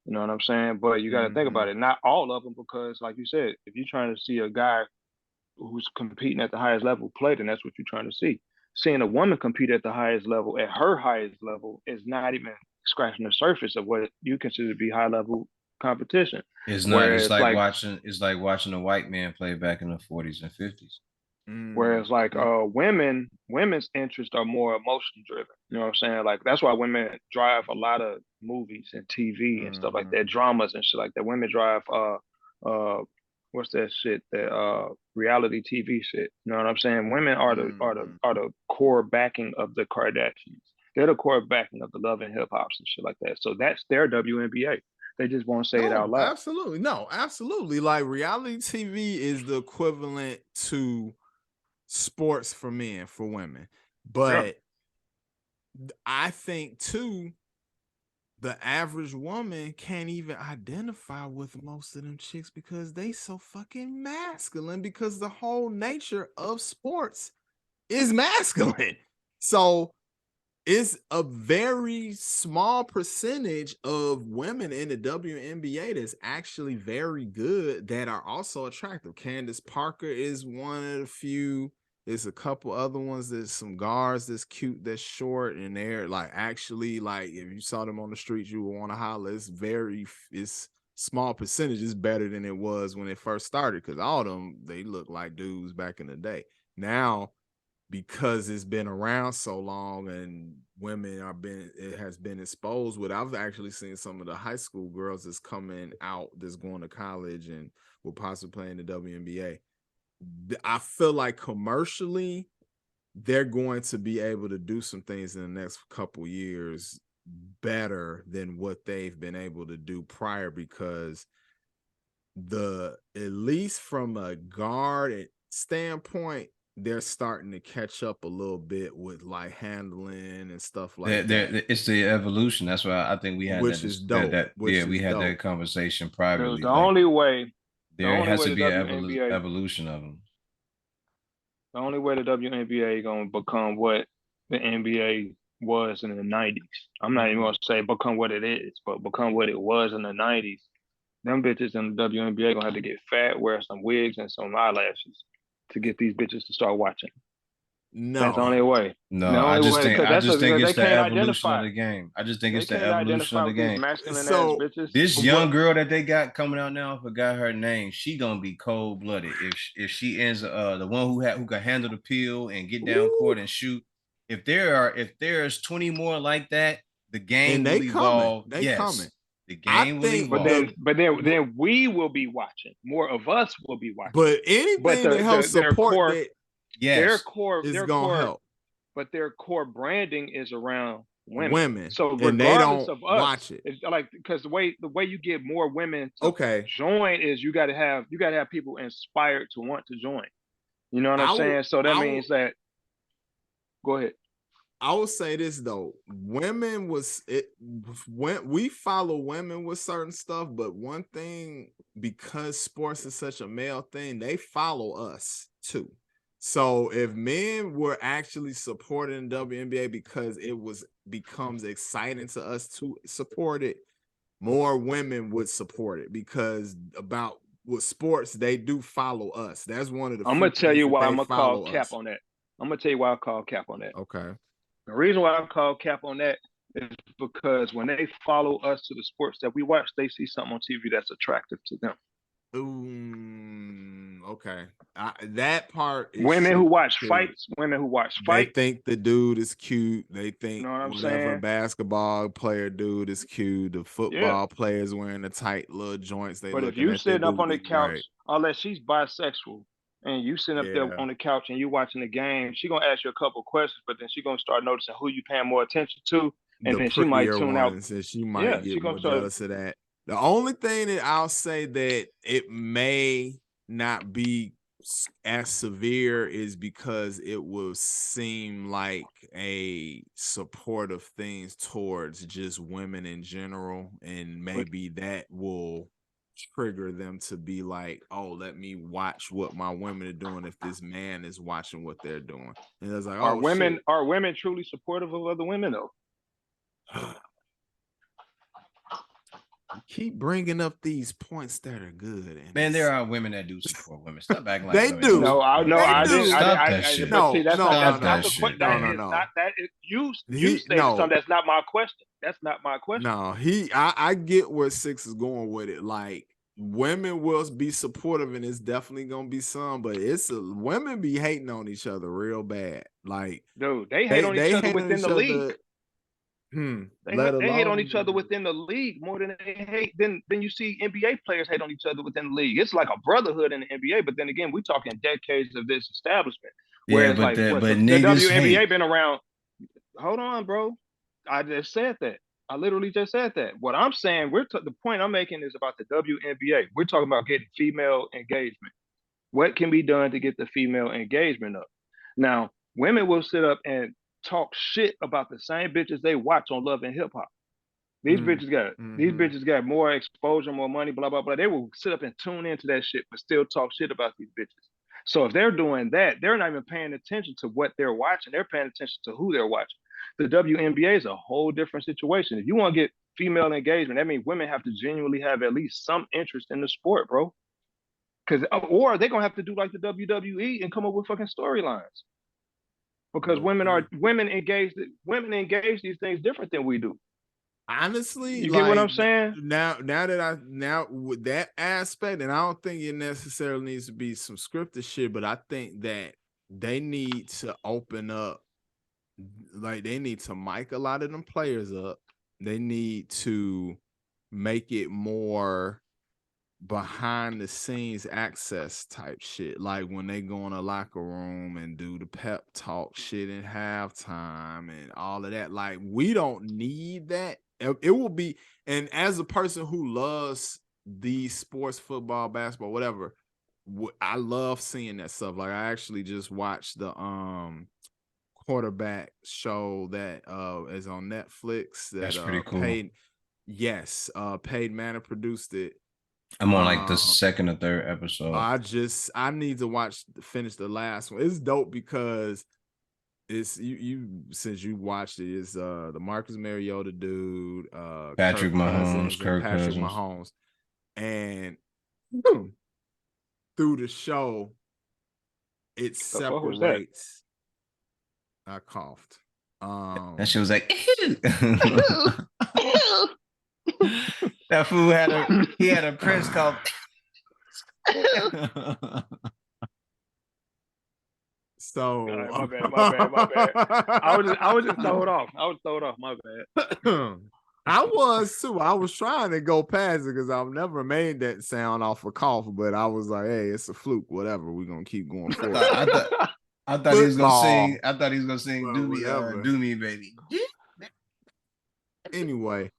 You know what I'm saying? But you got to think about it. Not all of them, because like you said, if you're trying to see a guy who's competing at the highest level play, then that's what you're trying to see. Seeing a woman compete at the highest level, at her highest level, is not even scratching the surface of what you consider to be high level competition. It's not. It's like watching. It's like watching a white man play back in the 40s and 50s. Whereas like women's interests are more emotion driven. You know what I'm saying? Like that's why women drive a lot of movies and TV and stuff like that, dramas and shit like that. Women drive what's that shit? That reality TV shit. You know what I'm saying? Women are the core backing of the Kardashians. They're the core backing of the Love and Hip Hops and shit like that. So that's their WNBA. They just won't say it out loud. Absolutely. No, absolutely. Like reality TV is the equivalent to sports for men, for women. But I think too, the average woman can't even identify with most of them chicks because they so fucking masculine, because the whole nature of sports is masculine. So it's a very small percentage of women in the WNBA that's actually very good that are also attractive. Candace Parker is one of the few. There's a couple other ones. There's some guards that's cute, that's short, and they're like actually like if you saw them on the streets, you would want to holler. It's small percentage. It's better than it was when it first started because all of them they look like dudes back in the day. Now, because it's been around so long and it has been exposed with, I've actually seen some of the high school girls that's coming out, that's going to college and will possibly play in the WNBA. I feel like commercially they're going to be able to do some things in the next couple years better than what they've been able to do prior, because at least from a guard standpoint, they're starting to catch up a little bit with like handling and stuff like that. It's the evolution. That's why I think we had which is dope. We had that conversation privately. The only way there has to be an evolution of them. The only way the WNBA gonna become what the NBA was in the 90s. I'm not even gonna say become what it is, but become what it was in the 90s. Them bitches in the WNBA gonna have to get fat, wear some wigs and some eyelashes to get these bitches to start watching. No, that's the only way. No, I just think it's the evolution of the game. I just think it's the evolution of the game. So this young girl that they got coming out now, I forgot her name. She gonna be cold blooded if she ends the one who can handle the pill and get down court and shoot. If there's 20 more like that, the game will evolve. Coming. The game will evolve. But then we will be watching. More of us will be watching. But anything that helps support that. Their core is gonna help, but their core branding is around women. So regardless and they don't of us, watch it. It's like because the way you get more women to join is you got to have people inspired to want to join. You know what I'm saying? So that means that. Go ahead. I will say this though, when we follow women with certain stuff, but one thing, because sports is such a male thing, they follow us too. So if men were actually supporting WNBA because becomes exciting to us to support it, more women would support it, because with sports, they do follow us. That's one of the. I'm gonna tell you why I'm gonna call cap on that. I'm gonna tell you why I call cap on that. Okay. The reason why I call cap on that is because when they follow us to the sports that we watch, they see something on TV that's attractive to them. Okay. That part is women who watch fights. They think the dude is cute. They think whatever saying? Basketball player dude is cute. The football players wearing the tight little joints. But if you sitting up on the couch, unless she's bisexual, and you sitting up there on the couch and you watching the game, she gonna ask you a couple questions, but then she gonna start noticing who you paying more attention to, and then she might tune out. And she might get more jealous of that. The only thing that I'll say that it may not be as severe is because it will seem like a support of things towards just women in general, and maybe that will trigger them to be like, oh, let me watch what my women are doing if this man is watching what they're doing. And it's like, Are oh women shit. are women truly supportive of other women though? You keep bringing up these points that are good, and Man, there are women that do support women. Stop acting like they women don't do. No, support They I women. didn't. do. Stop that shit. But see, No, no, no, Stop that's not that the no, question. shit, no, That no, man. is not no. that. You stated No, something. That's not my question. That's not my question. no. I get where Six is going with it. Like, women will be supportive, and it's definitely gonna be some, but women be hating on each other real bad. Like, Dude, they hate they on each they other hate on within each the league. other. Let They hate on each other alone. within the league more than they hate. Then you see NBA players hate on each other within the league. It's like a brotherhood in the NBA. But then again, we're talking decades of this establishment. Yeah, Whereas but like what but the niggas WNBA hate. been around. Hold on, bro. I just said that. I literally just said that. What I'm saying, the point I'm making is about the WNBA. We're talking about getting female engagement. What can be done to get the female engagement up? Now, women will sit up and talk shit about the same bitches they watch on Love and Hip Hop. These Mm-hmm. bitches got more exposure, more money, blah blah blah. They will sit up and tune into that shit, but still talk shit about these bitches. So if they're doing that, they're not even paying attention to what they're watching. They're paying attention to who they're watching. The WNBA is a whole different situation. If you want to get female engagement, that means women have to genuinely have at least some interest in the sport, bro. Because or they're gonna have to do like the WWE and come up with fucking storylines. Because Low key. women engage these things different than we do. Honestly, You get what like, I'm saying? now with that aspect, and I don't think it necessarily needs to be some scripted shit, but I think that they need to open up, like, they need to mic a lot of them players up. They need to make it more behind the scenes access type shit, like when they go in a locker room and do the pep talk shit in halftime and all of that. Like, we don't need that. It will be, and as a person who loves these sports, football, basketball, whatever, I love seeing that stuff. Like, I actually just watched the quarterback show that is on Netflix that That's pretty cool. Paid Manor produced it. I'm on like the um second or third episode. I need to finish the last one. It's dope because it's since you watched it, it's the Marcus Mariota dude, Patrick Kirk Mahomes, Cousins, and Kirk Patrick Cousins. Mahomes. And through the show, it The fuck was that? separates. I coughed. That shit was like, that fool had a press called. So my bad. I was just throwed off. My bad. I was too. I was trying to go past it because I've never made that sound off a cough, but I was like, hey, it's a fluke, whatever. We're gonna keep going forward. I thought he was gonna sing. Football. I thought he was gonna sing Whatever. Do Me Baby. Anyway,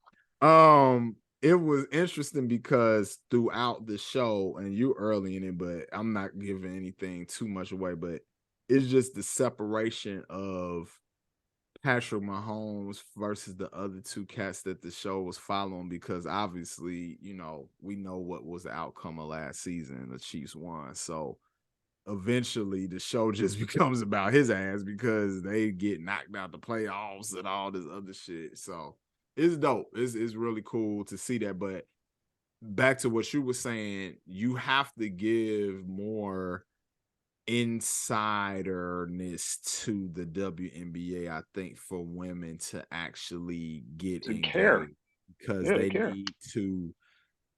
it was interesting because throughout the show, and you early in it, but I'm not giving anything too much away, but it's just the separation of Patrick Mahomes versus the other two cats that the show was following, because obviously, we know what was the outcome of last season. The Chiefs won. So eventually the show just becomes about his ass because they get knocked out the playoffs and all this other shit. So it's dope. It's really cool to see that. But back to what you were saying, you have to give more insiderness to the WNBA, I think, for women to actually get To care. engaged, because Yeah, they to care. need to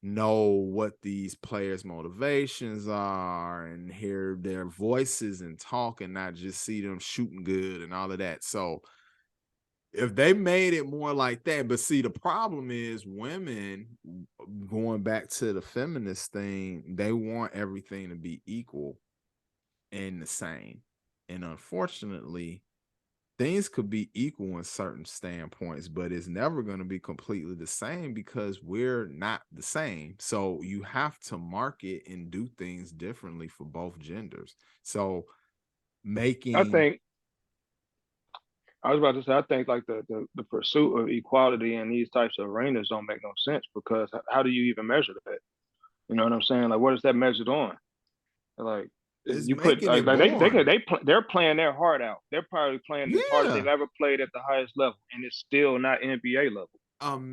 know what these players' motivations are and hear their voices and talk, and not just see them shooting good and all of that. So if they made it more like that, but see, the problem is women, going back to the feminist thing, they want everything to be equal and the same. And unfortunately, things could be equal in certain standpoints, but it's never going to be completely the same because we're not the same. So you have to market and do things differently for both genders. So making I was about to say, I think like the pursuit of equality in these types of arenas don't make no sense because how do you even measure that? You know what I'm saying? Like, what is that measured on? Like, is you put making like, it like born. they're playing their heart out. They're probably playing as hard as they've Yeah. ever played at the highest level, and it's still not NBA level.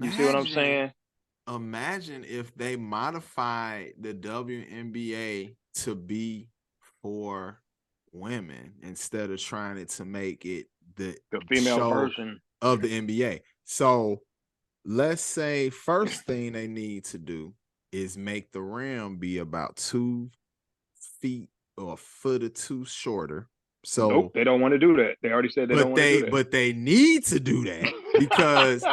You see what I'm Imagine, saying? imagine if they modified the WNBA to be for women instead of trying it to make it the The female show version. of the NBA. So let's say first thing they need to do is make the rim be about 2 feet or a foot or two shorter. Nope, So they don't want to do that. They already said they don't want to do that. but they need to do that because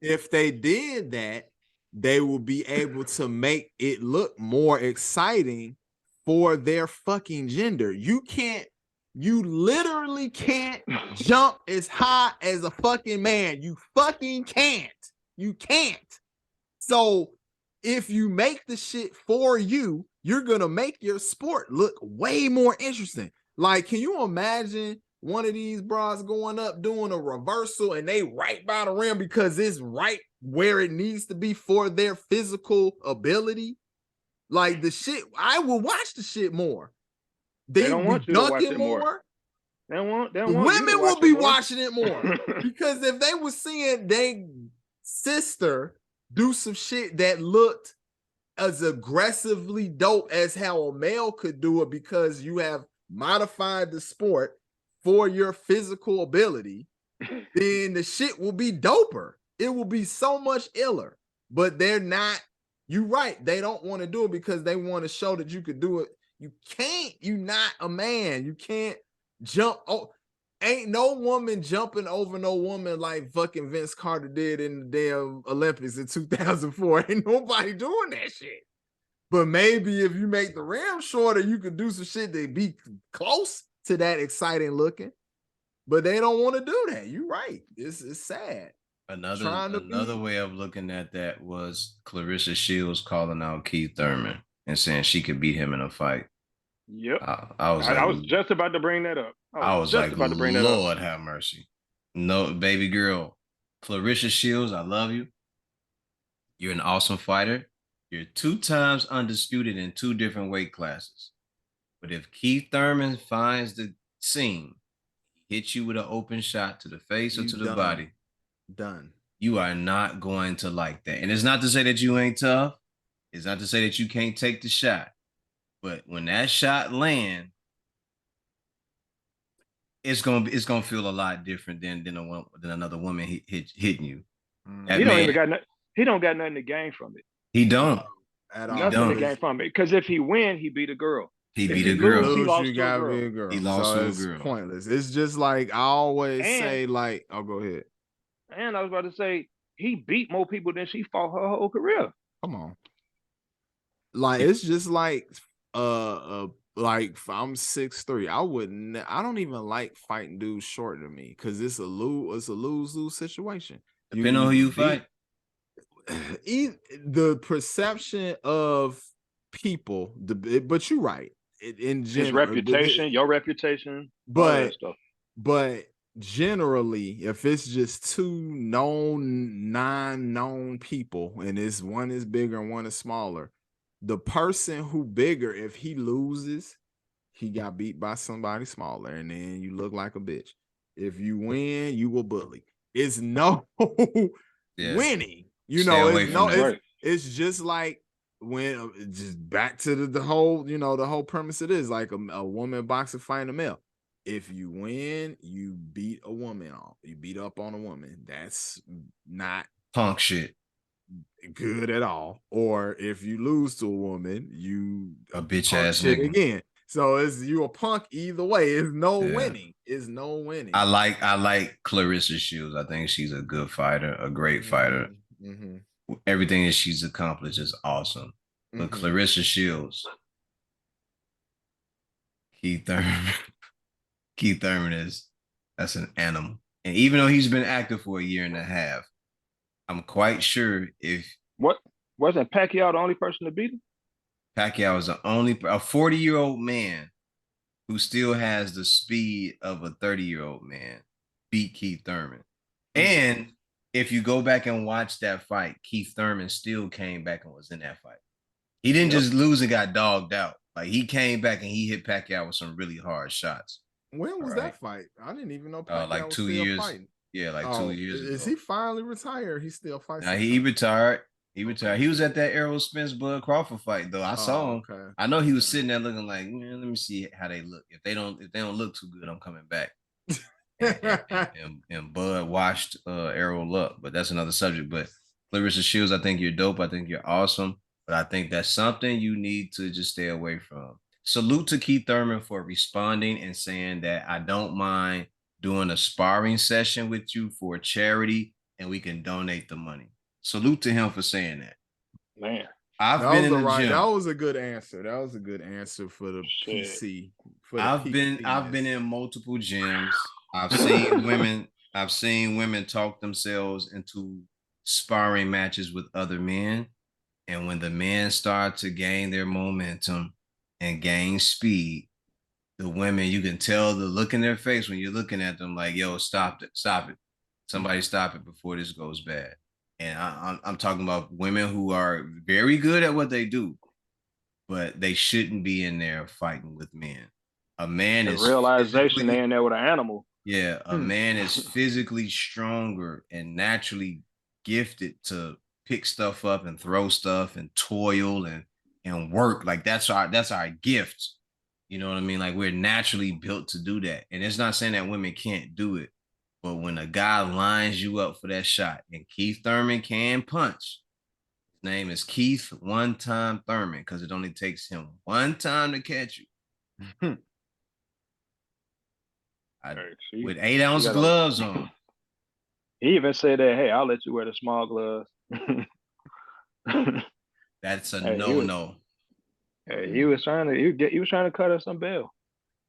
if they did that, they will be able to make it look more exciting for their fucking gender. You literally can't jump as high as a fucking man. You fucking can't. You can't. So if you make the shit for you, you're gonna make your sport look way more interesting. Like, can you imagine one of these bras going up doing a reversal and they right by the rim because it's right where it needs to be for their physical ability? Like the shit, I will watch the shit more. They They will don't be want you to watch dunking it more. more. They don't want you to Women will watch it be more. watching it more because if they were seeing their sister do some shit that looked as aggressively dope as how a male could do it because you have modified the sport for your physical ability, then the shit will be doper. It will be so much iller. But they're not, you're right. They don't want to do it because they want to show that you could do it. You can't, you're not a man. You can't jump. Oh, ain't no woman jumping over no woman like fucking Vince Carter did in the damn Olympics in 2004. Ain't nobody doing that shit. But maybe if you make the rim shorter, you could do some shit that be close to that exciting looking. But they don't want to do that. You're right. It's sad. Another way of looking at that was Clarissa Shields calling out Keith Thurman and saying she could beat him in a fight. Yep. I was like, I was just about to bring that up. I was like, Lord have mercy. No, baby girl, Clarissa Shields, I love you. You're an awesome fighter. You're 2 times undisputed in 2 different weight classes. But if Keith Thurman finds the seam, hits you with an open shot to the face or to the body, done. You are not going to like that. And it's not to say that you ain't tough. It's not to say that you can't take the shot. But when that shot lands, it's gonna feel a lot different than another woman hitting you. He don't got nothing to gain from it. He don't at all. Nothing to gain from it. Because if he win, he beat a girl. He beat a girl. Lose, he lost you gotta be a girl. He lost to a girl. Pointless. It's just like I always say, like, oh, go ahead. And I was about to say, he beat more people than she fought her whole career. Come on. Like, it's just like like I'm 6'3". I don't even like fighting dudes shorter than me because it's a lose-lose situation. Depending on who you fight. The perception of people, but you're right. In general, his reputation, your reputation, but generally, if it's just 2 non-known people and one is bigger and one is smaller, the person who bigger, if he loses, he got beat by somebody smaller, and then you look like a bitch. If you win, you will bully. It's no winning. You know, it's just like when just back to the whole, the whole premise it is like a woman boxer fighting a male. If you win, you beat a woman on. You beat up on a woman. That's not punk shit. Good at all. Or if you lose to a woman, you a bitch ass shit nigga again. So you a punk either way. It's no winning. It's no winning. I like Clarissa Shields. I think she's a good fighter, a great fighter. Mm-hmm. Everything that she's accomplished is awesome. But Clarissa Shields, Keith Thurman is That's an animal. And even though he's been active for a year and a half, I'm quite sure if What wasn't Pacquiao the only person to beat him? Pacquiao is the only a 40-year-old man who still has the speed of a 30-year-old man beat Keith Thurman. And if you go back and watch that fight, Keith Thurman still came back and was in that fight. He didn't Yep. just lose and got dogged out. Like he came back and he hit Pacquiao with some really hard shots. When was that fight? I didn't even know Pacquiao Like was 2 still years. fighting. Yeah, like 2 years ago. Is he finally retired? He still fights. Now he retired. He retired. He was at that Errol Spence Bud Crawford fight though. I saw him. Okay. I know he was sitting there looking like, man, let me see how they look. If they don't look too good, I'm coming back. and Bud washed Errol up, but that's another subject. But Clarissa Shields, I think you're dope. I think you're awesome. But I think that's something you need to just stay away from. Salute to Keith Thurman for responding and saying that I don't mind doing a sparring session with you for charity and we can donate the money. Salute to him for saying that. Man. That was a good answer. That was a good answer for the PC. I've been in multiple gyms. I've seen women talk themselves into sparring matches with other men. And when the men start to gain their momentum and gain speed, the women, you can tell the look in their face when you're looking at them like, yo, stop it. Somebody stop it before this goes bad. And I'm talking about women who are very good at what they do, but they shouldn't be in there fighting with men. A man is realization they in there with an animal. Yeah, a man is physically stronger and naturally gifted to pick stuff up and throw stuff and toil and work. Like that's our gift. You know what I mean? Like we're naturally built to do that. And it's not saying that women can't do it, but when a guy lines you up for that shot, and Keith Thurman can punch. His name is Keith One Time Thurman because it only takes him one time to catch you. With 8-ounce gloves on. He even said that, hey, I'll let you wear the small gloves. That's a no-no. He was trying to cut us some bail.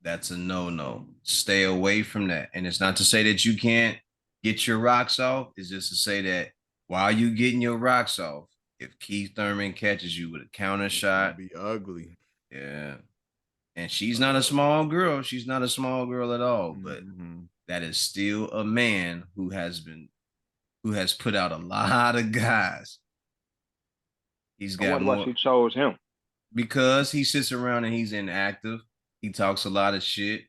That's a no-no. Stay away from that. And it's not to say that you can't get your rocks off. It's just to say that while you getting your rocks off, if Keith Thurman catches you with a counter shot, be ugly. Yeah. And she's not a small girl. She's not a small girl at all. But that is still a man who has put out a lot of guys. He's got more. Why she chose him? Because he sits around and he's inactive. He talks a lot of shit.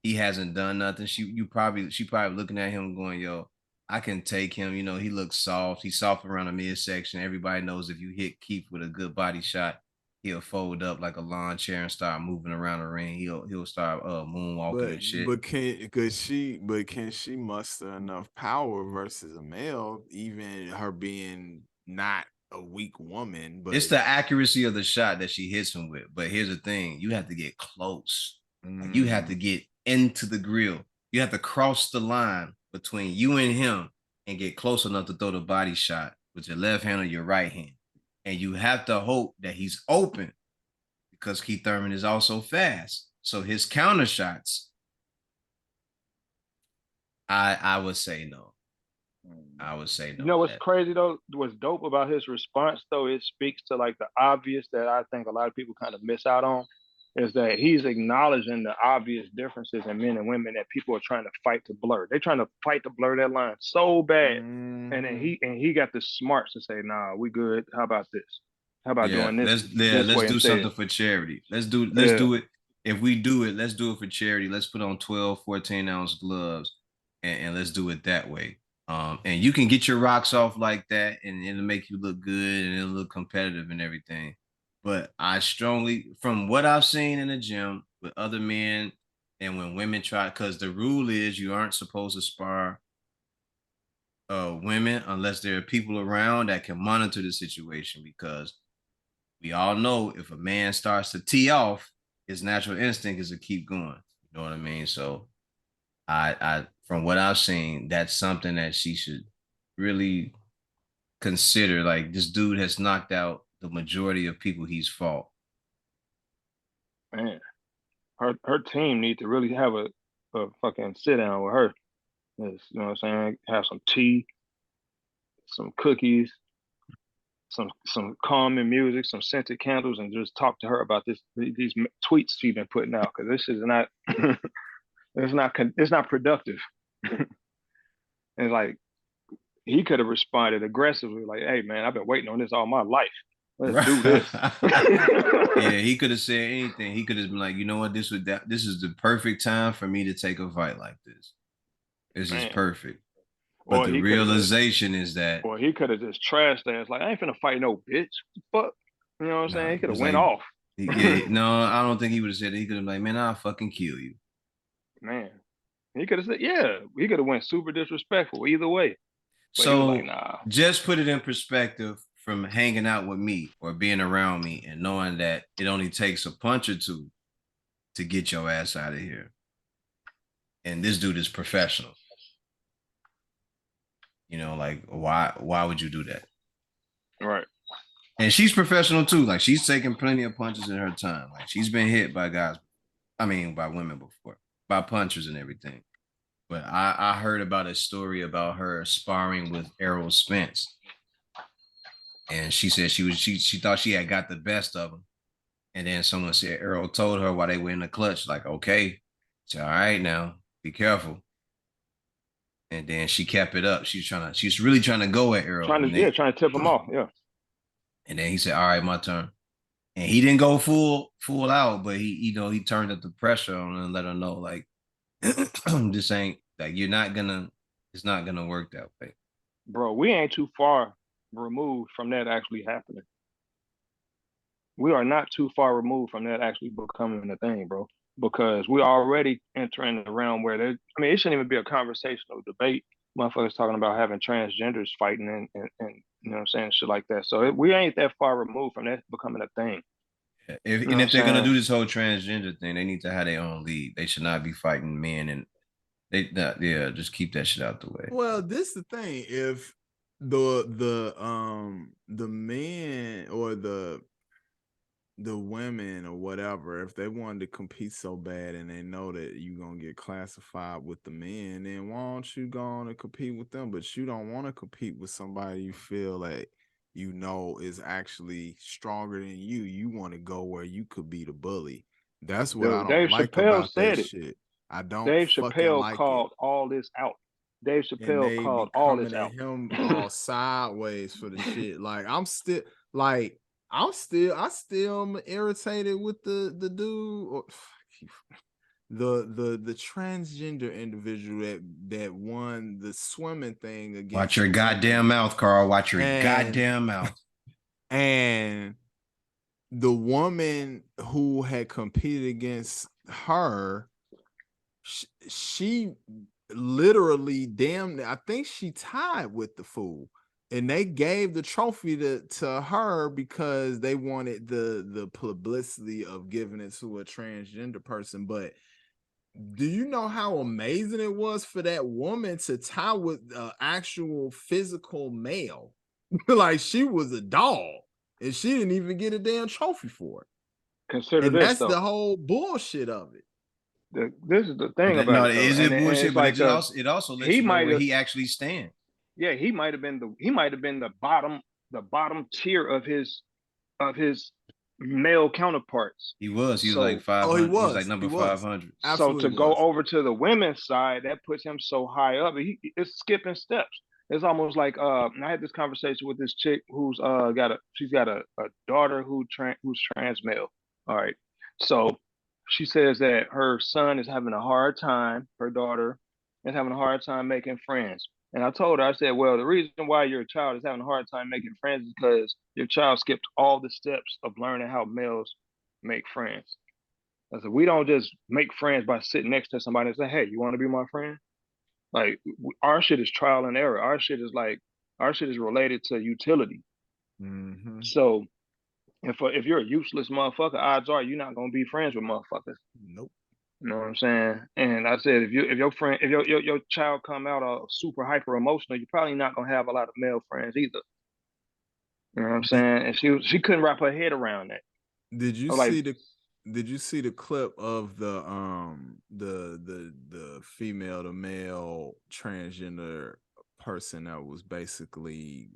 He hasn't done nothing. She probably looking at him going, yo, I can take him. You know, he looks soft. He's soft around the midsection. Everybody knows if you hit Keith with a good body shot, he'll fold up like a lawn chair and start moving around the ring. He'll start moonwalking and shit. But can she muster enough power versus a male, even her being not a weak woman? But it's the accuracy of the shot that she hits him with. But here's the thing: you have to get close. Like you have to get into the grill. You have to cross the line between you and him and get close enough to throw the body shot with your left hand or your right hand. And you have to hope that he's open because Keith Thurman is also fast. So his counter shots, I would say no. I would say no. You know what's crazy though? What's dope about his response though? It speaks to like the obvious that I think a lot of people kind of miss out on. Is that he's acknowledging the obvious differences in men and women that people are trying to fight to blur. They're trying to fight to blur that line so bad. And then he got the smarts to say, nah, we good. How about this? How about doing this? Let's do something for charity. Let's do it. If we do it, let's do it for charity. Let's put on 12, 14-ounce gloves and let's do it that way. And you can get your rocks off like that and it'll make you look good and it'll look competitive and everything. But I strongly, from what I've seen in the gym with other men and when women try, because the rule is you aren't supposed to spar women unless there are people around that can monitor the situation, because we all know if a man starts to tee off, his natural instinct is to keep going. You know what I mean? So I from what I've seen, that's something that she should really consider. Like, this dude has knocked out the majority of people he's fought. Man, her team need to really have a fucking sit down with her. You know what I'm saying? Have some tea, some cookies, some calming music, some scented candles, and just talk to her about these tweets she's been putting out, because this is not it's not productive. And like, he could have responded aggressively, like, "Hey man, I've been waiting on this all my life. Let's do this." Yeah, he could have said anything. He could have been like, you know what, this is the perfect time for me to take a fight like this. This is perfect. But or the realization is that, or he could have just trashed ass, like, I ain't finna fight no bitch. Fuck. You know what I'm saying? He could have went off. Yeah, no, I don't think he would have said it. He could have been like, man, I'll fucking kill you. Man. He could have said, yeah, he could have went super disrespectful either way. But so he was like, nah. Just put it in perspective from hanging out with me or being around me and knowing that it only takes a punch or two to get your ass out of here. And this dude is professional. You know, like, why would you do that? Right. And she's professional too. Like, she's taken plenty of punches in her time. Like, she's been hit by by women before, by punchers and everything. But I heard about a story about her sparring with Errol Spence. And she said she thought she had got the best of him. And then someone said Errol told her while they were in the clutch, like, okay, it's all right now, be careful. And then she kept it up. She's really trying to go at Errol. Trying to tip him off. Yeah. And then he said, all right, my turn. And he didn't go full out, but he turned up the pressure on her and let her know, like, this ain't, like, it's not gonna work that way. Bro, we ain't too far removed from that actually happening. We are not too far removed from that actually becoming a thing, bro. Because we're already entering the realm where it shouldn't even be a conversational debate. Motherfuckers talking about having transgenders fighting and you know what I'm saying, shit like that. So we ain't that far removed from that becoming a thing. If they're gonna do this whole transgender thing, they need to have their own league. They should not be fighting men, and just keep that shit out the way. Well, this is the thing. If the men or the women or whatever, if they wanted to compete so bad and they know that you're gonna get classified with the men, then why don't you go on and compete with them? But you don't want to compete with somebody you feel like you know is actually stronger than you. You want to go where you could be the bully. That's what I don't Dave like Chappelle about said that it. shit. I don't Dave fucking Chappelle like called it. all this out. Dave Chappelle And they called be all coming this at out. him all sideways for the shit. Like, I still am irritated with the dude or the transgender individual that won the swimming thing against. Watch your goddamn mouth, Carl. Watch your goddamn mouth. And the woman who had competed against her, she literally I think she tied with the fool. And they gave the trophy to her because they wanted the publicity of giving it to a transgender person. But do you know how amazing it was for that woman to tie with an actual physical male? Like, she was a dog, and she didn't even get a damn trophy for it. Consider and this, that's though. The whole bullshit of it. This is the thing about no, it. Is it bullshit? But it also lets you know where he actually stands. Yeah, he might have been the bottom tier of his male counterparts. He was like 500. He was like number 500. So to go over to the women's side, that puts him so high up. It's skipping steps. It's almost like I had this conversation with this chick who's got a daughter who's trans male. All right, so she says that her son is having a hard time. Her daughter is having a hard time making friends. And I told her, I said, well, the reason why your child is having a hard time making friends is because your child skipped all the steps of learning how males make friends. I said, we don't just make friends by sitting next to somebody and say, hey, you want to be my friend? Like, our shit is trial and error. Our shit is related to utility. Mm-hmm. So if you're a useless motherfucker, odds are you're not gonna be friends with motherfuckers. Nope. You know what I'm saying? And I said, if your child come out super hyper emotional, you're probably not gonna have a lot of male friends either. You know what I'm saying? And she couldn't wrap her head around that. Did you see did you see the clip of the female to male transgender person that was basically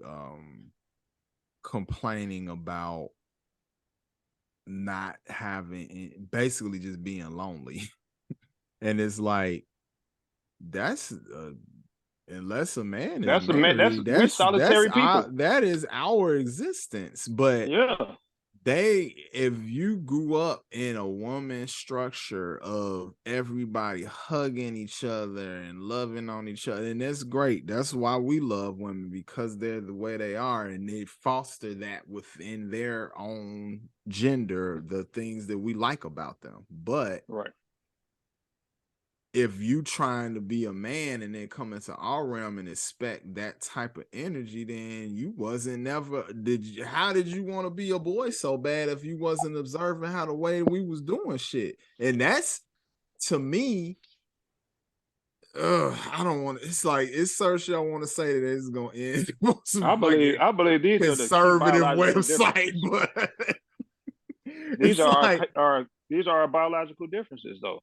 complaining about not having, basically just being lonely? And it's like, that's unless a man is That's a man. married, We solitary people. that is our existence. But Yeah. if you grew up in a woman structure of everybody hugging each other and loving on each other, and that's great. That's why we love women, because they're the way they are, and they foster that within their own gender, the things that we like about them. But Right. if you trying to be a man and then come into our realm and expect that type of energy, then you wasn't never how did you want to be a boy so bad if you wasn't observing how the way we was doing shit? And that's, to me, I don't want, it's like, it's search. I want to say that it's gonna end I believe these are the key conservative biological website, differences. but These it's are like, these are our biological differences, though.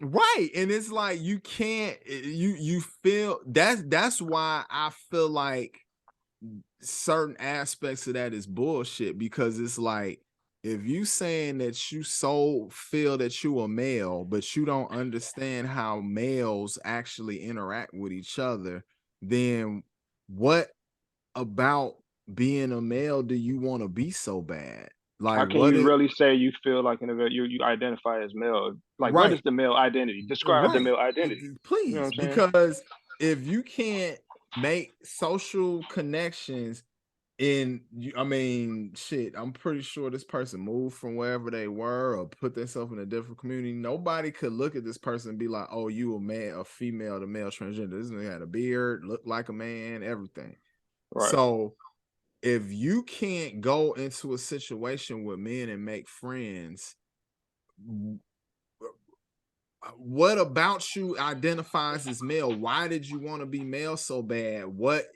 right. And it's like, you can't, you feel that's why I feel like certain aspects of that is bullshit, because it's like, if you saying that you so feel that you a male, but you don't understand how males actually interact with each other, then what about being a male do you want to be so bad? How Like, can what you it, really say you feel like you identify as male? Like, what is right. the male identity? Describe the Right. male identity. You know what Please, I'm saying? because if you can't make social connections I mean, shit, I'm pretty sure this person moved from wherever they were or put themselves in a different community. Nobody could look at this person and be like, oh, you a man, a female to male transgender. This nigga had a beard, looked like a man, everything. Right. So if you can't go into a situation with men and make friends, what about you identifies as male? Why did you want to be male so bad? What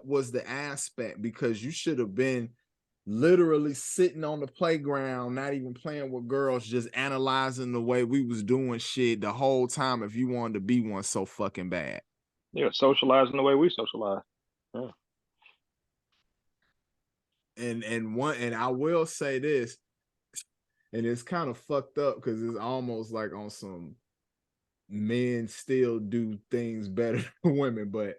was the aspect? Because you should have been literally sitting on the playground, not even playing with girls, just analyzing the way we was doing shit the whole time, if you wanted to be one so fucking bad. Yeah, socializing the way we socialize. Yeah. And I will say this, and it's kind of fucked up because it's almost like on some men still do things better than women, but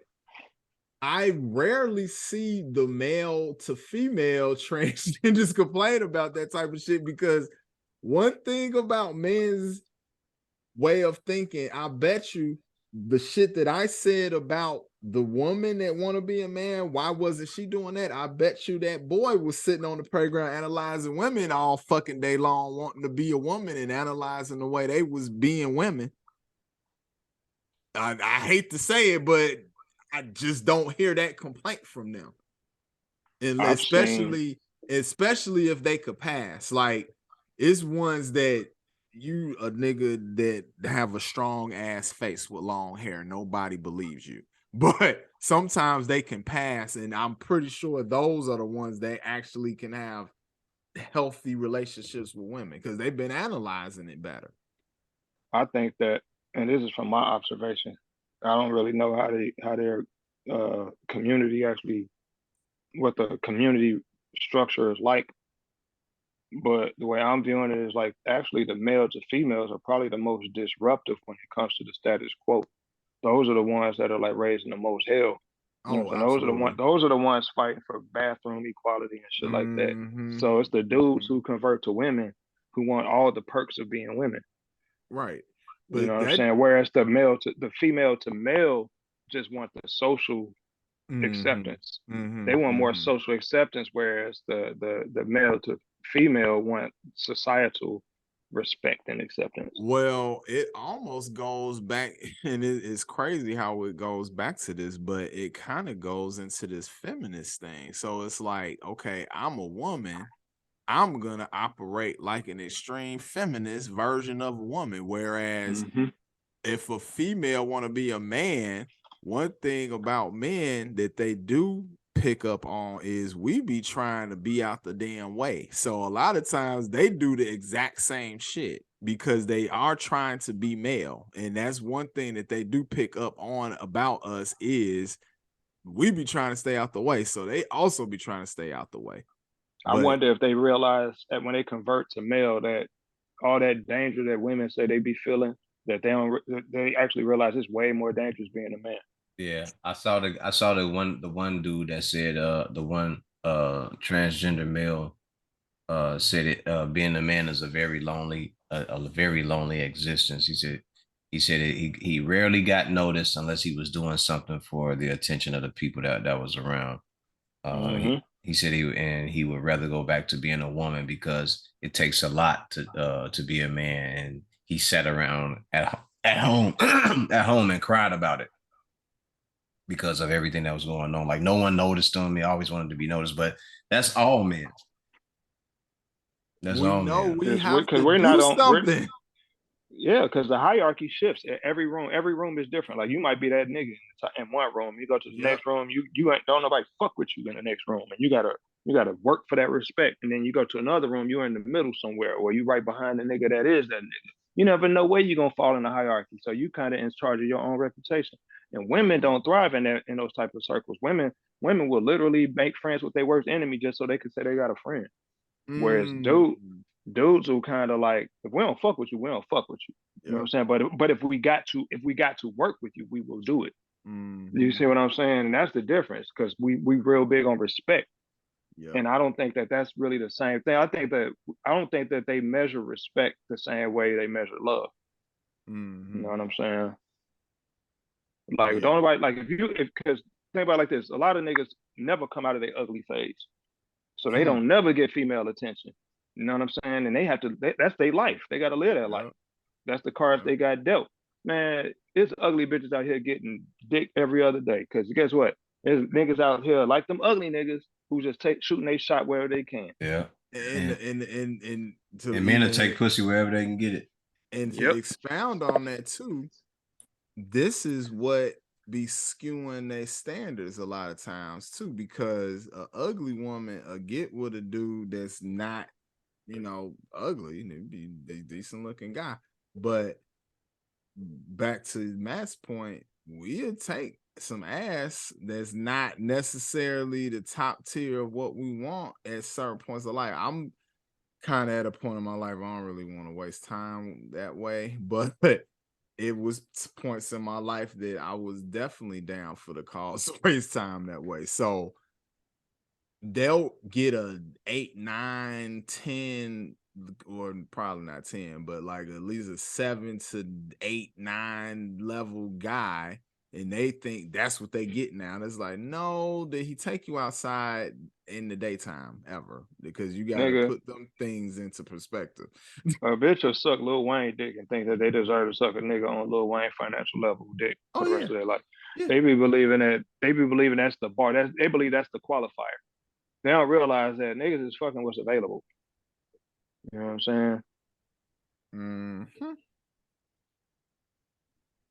I rarely see the male to female transgenders complain about that type of shit, because one thing about men's way of thinking, I bet you the shit that I said about the woman that want to be a man, why wasn't she doing that? I bet you that boy was sitting on the playground analyzing women all fucking day long, wanting to be a woman and analyzing the way they was being women. I hate to say it, but I just don't hear that complaint from them. And I've seen especially if they could pass. Like, it's ones that you a nigga that have a strong ass face with long hair, nobody believes you. But sometimes they can pass, and I'm pretty sure those are the ones that actually can have healthy relationships with women because they've been analyzing it better. I think that, and this is from my observation. I don't really know how their community actually, what the community structure is like. But the way I'm viewing it is like, actually the male to females are probably the most disruptive when it comes to the status quo. Those are the ones that are like raising the most hell. You know what Oh, I'm saying? absolutely. Those are the ones fighting for bathroom equality and shit like that. So it's the dudes who convert to women who want all the perks of being women. Right. You know But what I'm that saying? Whereas the female to male just want the social acceptance. They want more social acceptance, whereas the male to female want societal respect and acceptance. Well, it almost goes back, and it's crazy how it goes back to this, but it kind of goes into this feminist thing. So it's like, okay, I'm a woman, I'm gonna operate like an extreme feminist version of a woman. Whereas if a female want to be a man, one thing about men that they do pick up on is we be trying to be out the damn way. So a lot of times they do the exact same shit because they are trying to be male. And that's one thing that they do pick up on about us is we be trying to stay out the way. So they also be trying to stay out the way. I wonder if they realize that when they convert to male, that all that danger that women say they be feeling, that they actually realize it's way more dangerous being a man. Yeah, I saw the one dude that said the one transgender male said it being a man is a very lonely existence. He said he rarely got noticed unless he was doing something for the attention of the people that was around. He said he would rather go back to being a woman because it takes a lot to be a man. And he sat around at home at home and cried about it because of everything that was going on. Like no one noticed him. He always wanted to be noticed, but that's all men. That's all men. We have to do something. Yeah, because the hierarchy shifts. Every room is different. Like you might be that nigga in one room. You go to the next room, you ain't don't nobody fuck with you in the next room, and you gotta work for that respect. And then you go to another room, you're in the middle somewhere, or you right behind the nigga that is that nigga. You never know where you're gonna fall in the hierarchy. So you kind of in charge of your own reputation. And women don't thrive in those type of circles. Women will literally make friends with their worst enemy just so they can say they got a friend. Whereas dudes who kind of like, if we don't fuck with you, we don't fuck with you. You know what I'm saying? But if we got to work with you, we will do it. You see what I'm saying? And that's the difference, because we real big on respect. And I don't think that that's really the same thing. I don't think that they measure respect the same way they measure love. You know what I'm saying? Like don't nobody, like because think about it like this, a lot of niggas never come out of their ugly phase. So they don't never get female attention. You know what I'm saying? And they have to, that's their life. They got to live that life. That's the cards they got dealt. Man, it's ugly bitches out here getting dick every other day. Because guess what? There's niggas out here like them ugly niggas who just shooting a shot wherever they can. Yeah. And men will take pussy wherever they can get it. And to expound on that too, this is what be skewing their standards a lot of times too, because a ugly woman get with a dude that's not, ugly, and be a decent looking guy. But back to Matt's point, we'll take some ass that's not necessarily the top tier of what we want at certain points of life. I'm kind of at a point in my life I don't really want to waste time that way, but it was points in my life that I was definitely down for the cause to waste time that way. So they'll get a 8, 9, 10, or probably not 10, but like at least a 7 to 8, 9 level guy, and they think that's what they get now. And it's like, no, did he take you outside in the daytime ever? Because you got to put them things into perspective. A bitch will suck Lil Wayne dick and think that they deserve to suck a nigga on Lil Wayne financial level dick for the rest of their life. They be believing that's the bar. They believe that's the qualifier. They don't realize that niggas is fucking what's available. You know what I'm saying?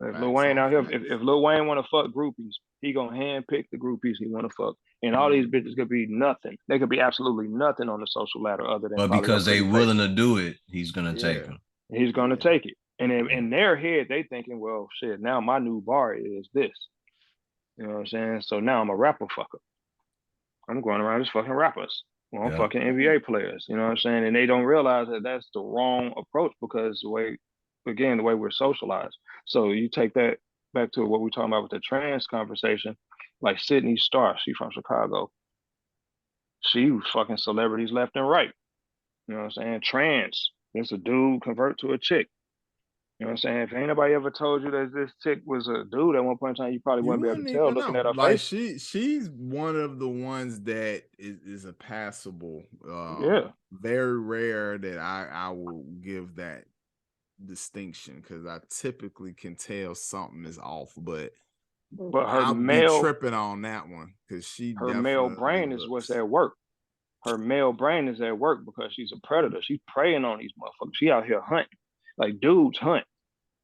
If Lil Wayne out here, if Lil Wayne want to fuck groupies, he gonna handpick the groupies he want to fuck. And all these bitches could be nothing. They could be absolutely nothing on the social ladder other than. But because they willing to do it, he's gonna take them. He's gonna take it. And in their head, they thinking, well, shit, now my new bar is this. You know what I'm saying? So now I'm a rapper fucker. I'm going around just fucking rappers. Well, I'm fucking NBA players. You know what I'm saying? And they don't realize that that's the wrong approach, because the way we're socialized. So you take that back to what we're talking about with the trans conversation, like Sydney Starr, she from Chicago. She was fucking celebrities left and right. You know what I'm saying? Trans. It's a dude convert to a chick. You know what I'm saying? If ain't nobody ever told you that this chick was a dude at one point in time, you probably wouldn't be able to tell looking at her face. She's one of the ones that is a passable. Very rare that I will give that distinction, because I typically can tell something is off, but I'll be tripping on that one, because her male brain is what's at work. Her male brain is at work because she's a predator. She's preying on these motherfuckers. She out here hunting. Like dudes hunt.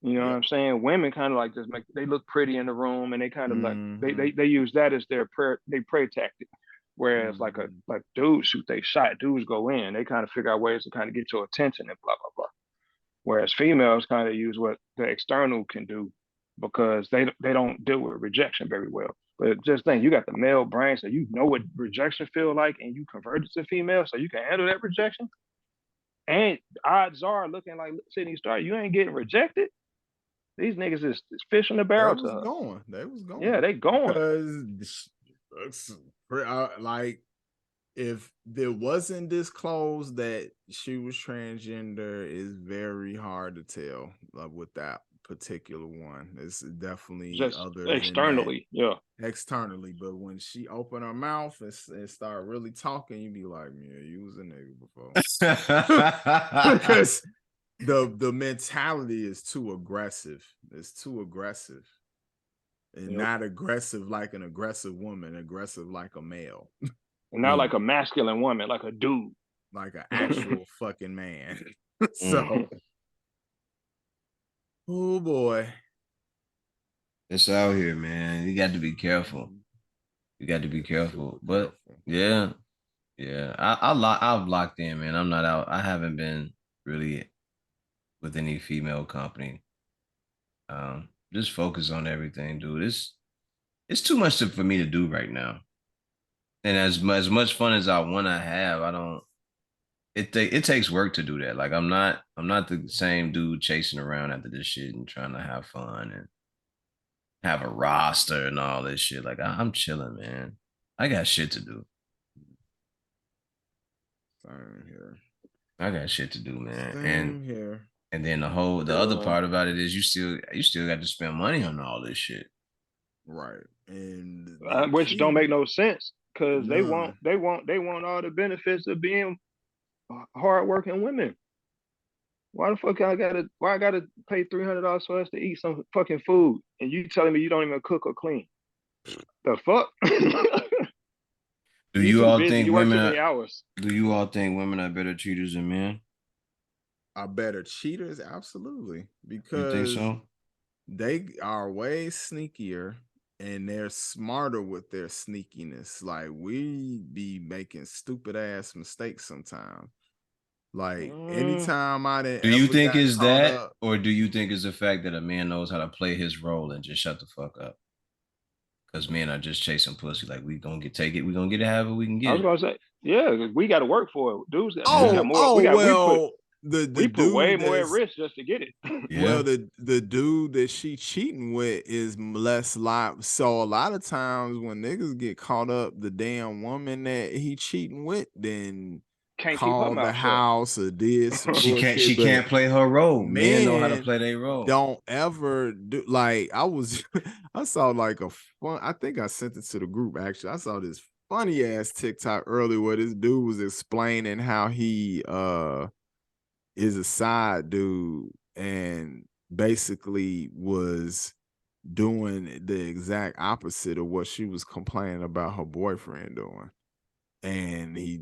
You know what I'm saying? Women kind of like just they look pretty in the room, and they kind of like they use that as their prey tactic. Whereas like dudes shoot they shot, dudes go in, they kind of figure out ways to kind of get your attention and blah blah blah. Whereas females kind of use what the external can do because they don't deal with rejection very well. But just think, you got the male brain, so you know what rejection feel like, and you convert it to female, so you can handle that rejection. And odds are, looking like Sydney Star, you ain't getting rejected. These niggas is fish in the They barrel to was her. going. They was going. Yeah, they going. Because like, if there wasn't disclosed that she was transgender, it's very hard to tell with that particular one. It's definitely Just others externally, yeah. Externally, but when she opened her mouth and started really talking, you'd be like, yeah, you was a nigga before. Because the mentality is too aggressive. It's too aggressive. And not aggressive like an aggressive woman, aggressive like a male. And not like a masculine woman, like a dude. Like an actual fucking man. So, oh boy. It's out here, man. You got to be careful. You got to be careful. But yeah. I've locked in, man. I'm not out. I haven't been really with any female company. Just focus on everything, dude. It's too much for me to do right now. And as much fun as I want to have, I don't. It takes work to do that. Like I'm not the same dude chasing around after this shit and trying to have fun and have a roster and all this shit. Like I'm chilling, man. I got shit to do. Same here. I got shit to do, man. Same here. And then the other part about it is you still got to spend money on all this shit. Right. And which don't make no sense because they want all the benefits of being hardworking women. Why the fuck I gotta pay $300 for us to eat some fucking food and you telling me you don't even cook or clean? The fuck? Do you all think women are better cheaters than men? Are better cheaters? Absolutely. Because you think so? They are way sneakier and they're smarter with their sneakiness. Like we be making stupid ass mistakes sometimes. Like anytime I didn't. Do you think is that, or do you think is the fact that a man knows how to play his role and just shut the fuck up? Because men are just chasing pussy. Like we gonna take it, we gonna get it however we can get it. I was gonna say, yeah, we got to work for it, dudes. We put way more at risk just to get it. Yeah. Well, the dude that she cheating with is less live. So a lot of times when niggas get caught up, the damn woman that he cheating with, then can't call the house or did some she can't play her role. Men know how to play their role. Don't ever do like I saw like a fun. I think I sent it to the group actually. I saw this funny ass TikTok earlier where this dude was explaining how he is a side dude and basically was doing the exact opposite of what she was complaining about her boyfriend doing. And he,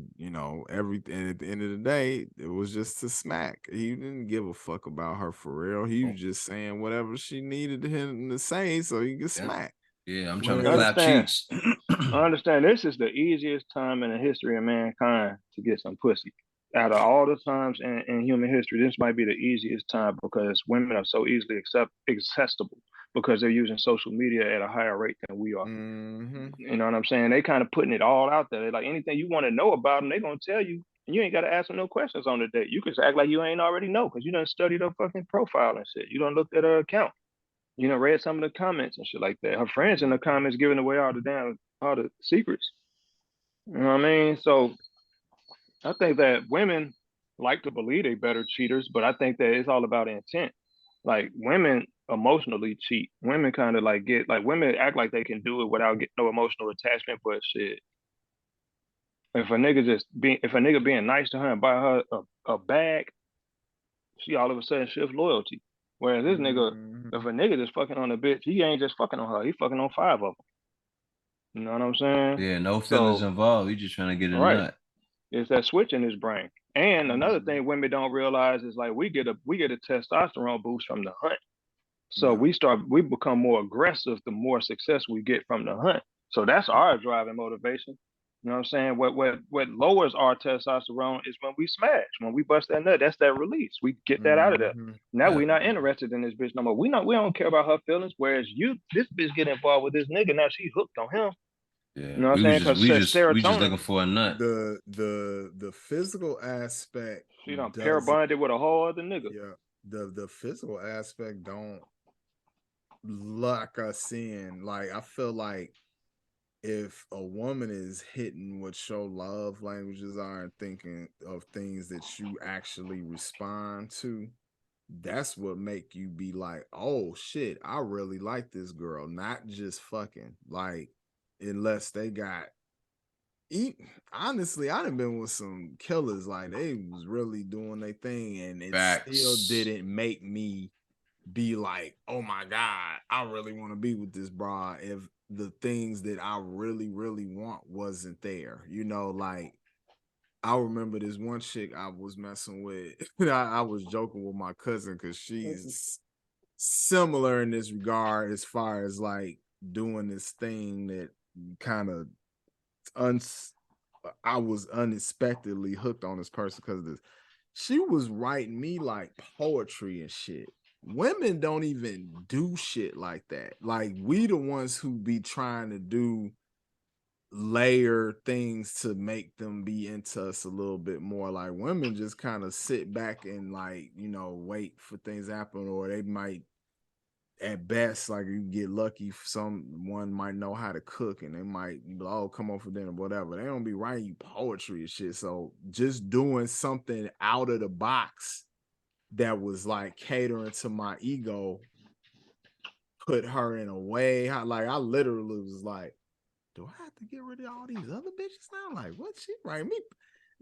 everything at the end of the day, it was just to smack. He didn't give a fuck about her for real. He was just saying whatever she needed him to say so he could smack. Yeah, I'm trying to clap cheeks. I understand this is the easiest time in the history of mankind to get some pussy. Out of all the times in human history, this might be the easiest time because women are so easily accessible because they're using social media at a higher rate than we are. Mm-hmm. You know what I'm saying? They kind of putting it all out there. They're like anything you want to know about them, they're gonna tell you, and you ain't got to ask them no questions on the date. You can act like you ain't already know because you done studied her fucking profile and shit. You done looked at her account. You done read some of the comments and shit like that. Her friends in the comments giving away all the secrets. You know what I mean? So I think that women like to believe they better cheaters, but I think that it's all about intent. Like women emotionally cheat. Women kind of women act like they can do it without getting no emotional attachment. But shit, if a nigga being nice to her and buy her a bag, she all of a sudden shifts loyalty. Whereas this nigga, if a nigga just fucking on a bitch, he ain't just fucking on her. He fucking on 5 of them. You know what I'm saying? Yeah, no feelings involved. You just trying to get a nut. It's that switch in his brain. And another thing women don't realize is like we get a testosterone boost from the hunt. So we become more aggressive the more success we get from the hunt. So that's our drive and motivation. You know what I'm saying? What lowers our testosterone is when we smash, when we bust that nut. That's that release. We get that out of there. Mhm. Now we not Mhm. interested in this bitch no more. We don't care about her feelings. Whereas this bitch get involved with this nigga. Now she hooked on him. Yeah, You know what I'm saying? Because we just serotonin. looking for a nut. The physical aspect She done pair doesn't. bonded with a whole other nigga. Yeah, the physical aspect don't lock us in. Like I feel like if a woman is hitting what your love languages are and thinking of things that you actually respond to, that's what make you be like, oh shit, I really like this girl, not just fucking. Like, unless they got honestly, I done been with some killers, like they was really doing their thing, and it still Facts. didn't make me be like, oh my God, I really want to be with this broad if the things that I really, really want wasn't there. You know, like I remember this one chick I was messing with. I was joking with my cousin because she's similar in this regard as far as like doing this thing that kind of I was unexpectedly hooked on this person because this. She was writing me like poetry and shit. Women don't even do shit like that. Like we the ones who be trying to do layer things to make them be into us a little bit more. Like women just kind of sit back and like, you know, wait for things to happen, or they might at best, like you get lucky, someone might know how to cook and they might be like, oh, come over for dinner, whatever. They don't be writing you poetry and shit. So just doing something out of the box that was like catering to my ego put her in a way. Like I literally was like, do I have to get rid of all these other bitches now? Like, what she write me?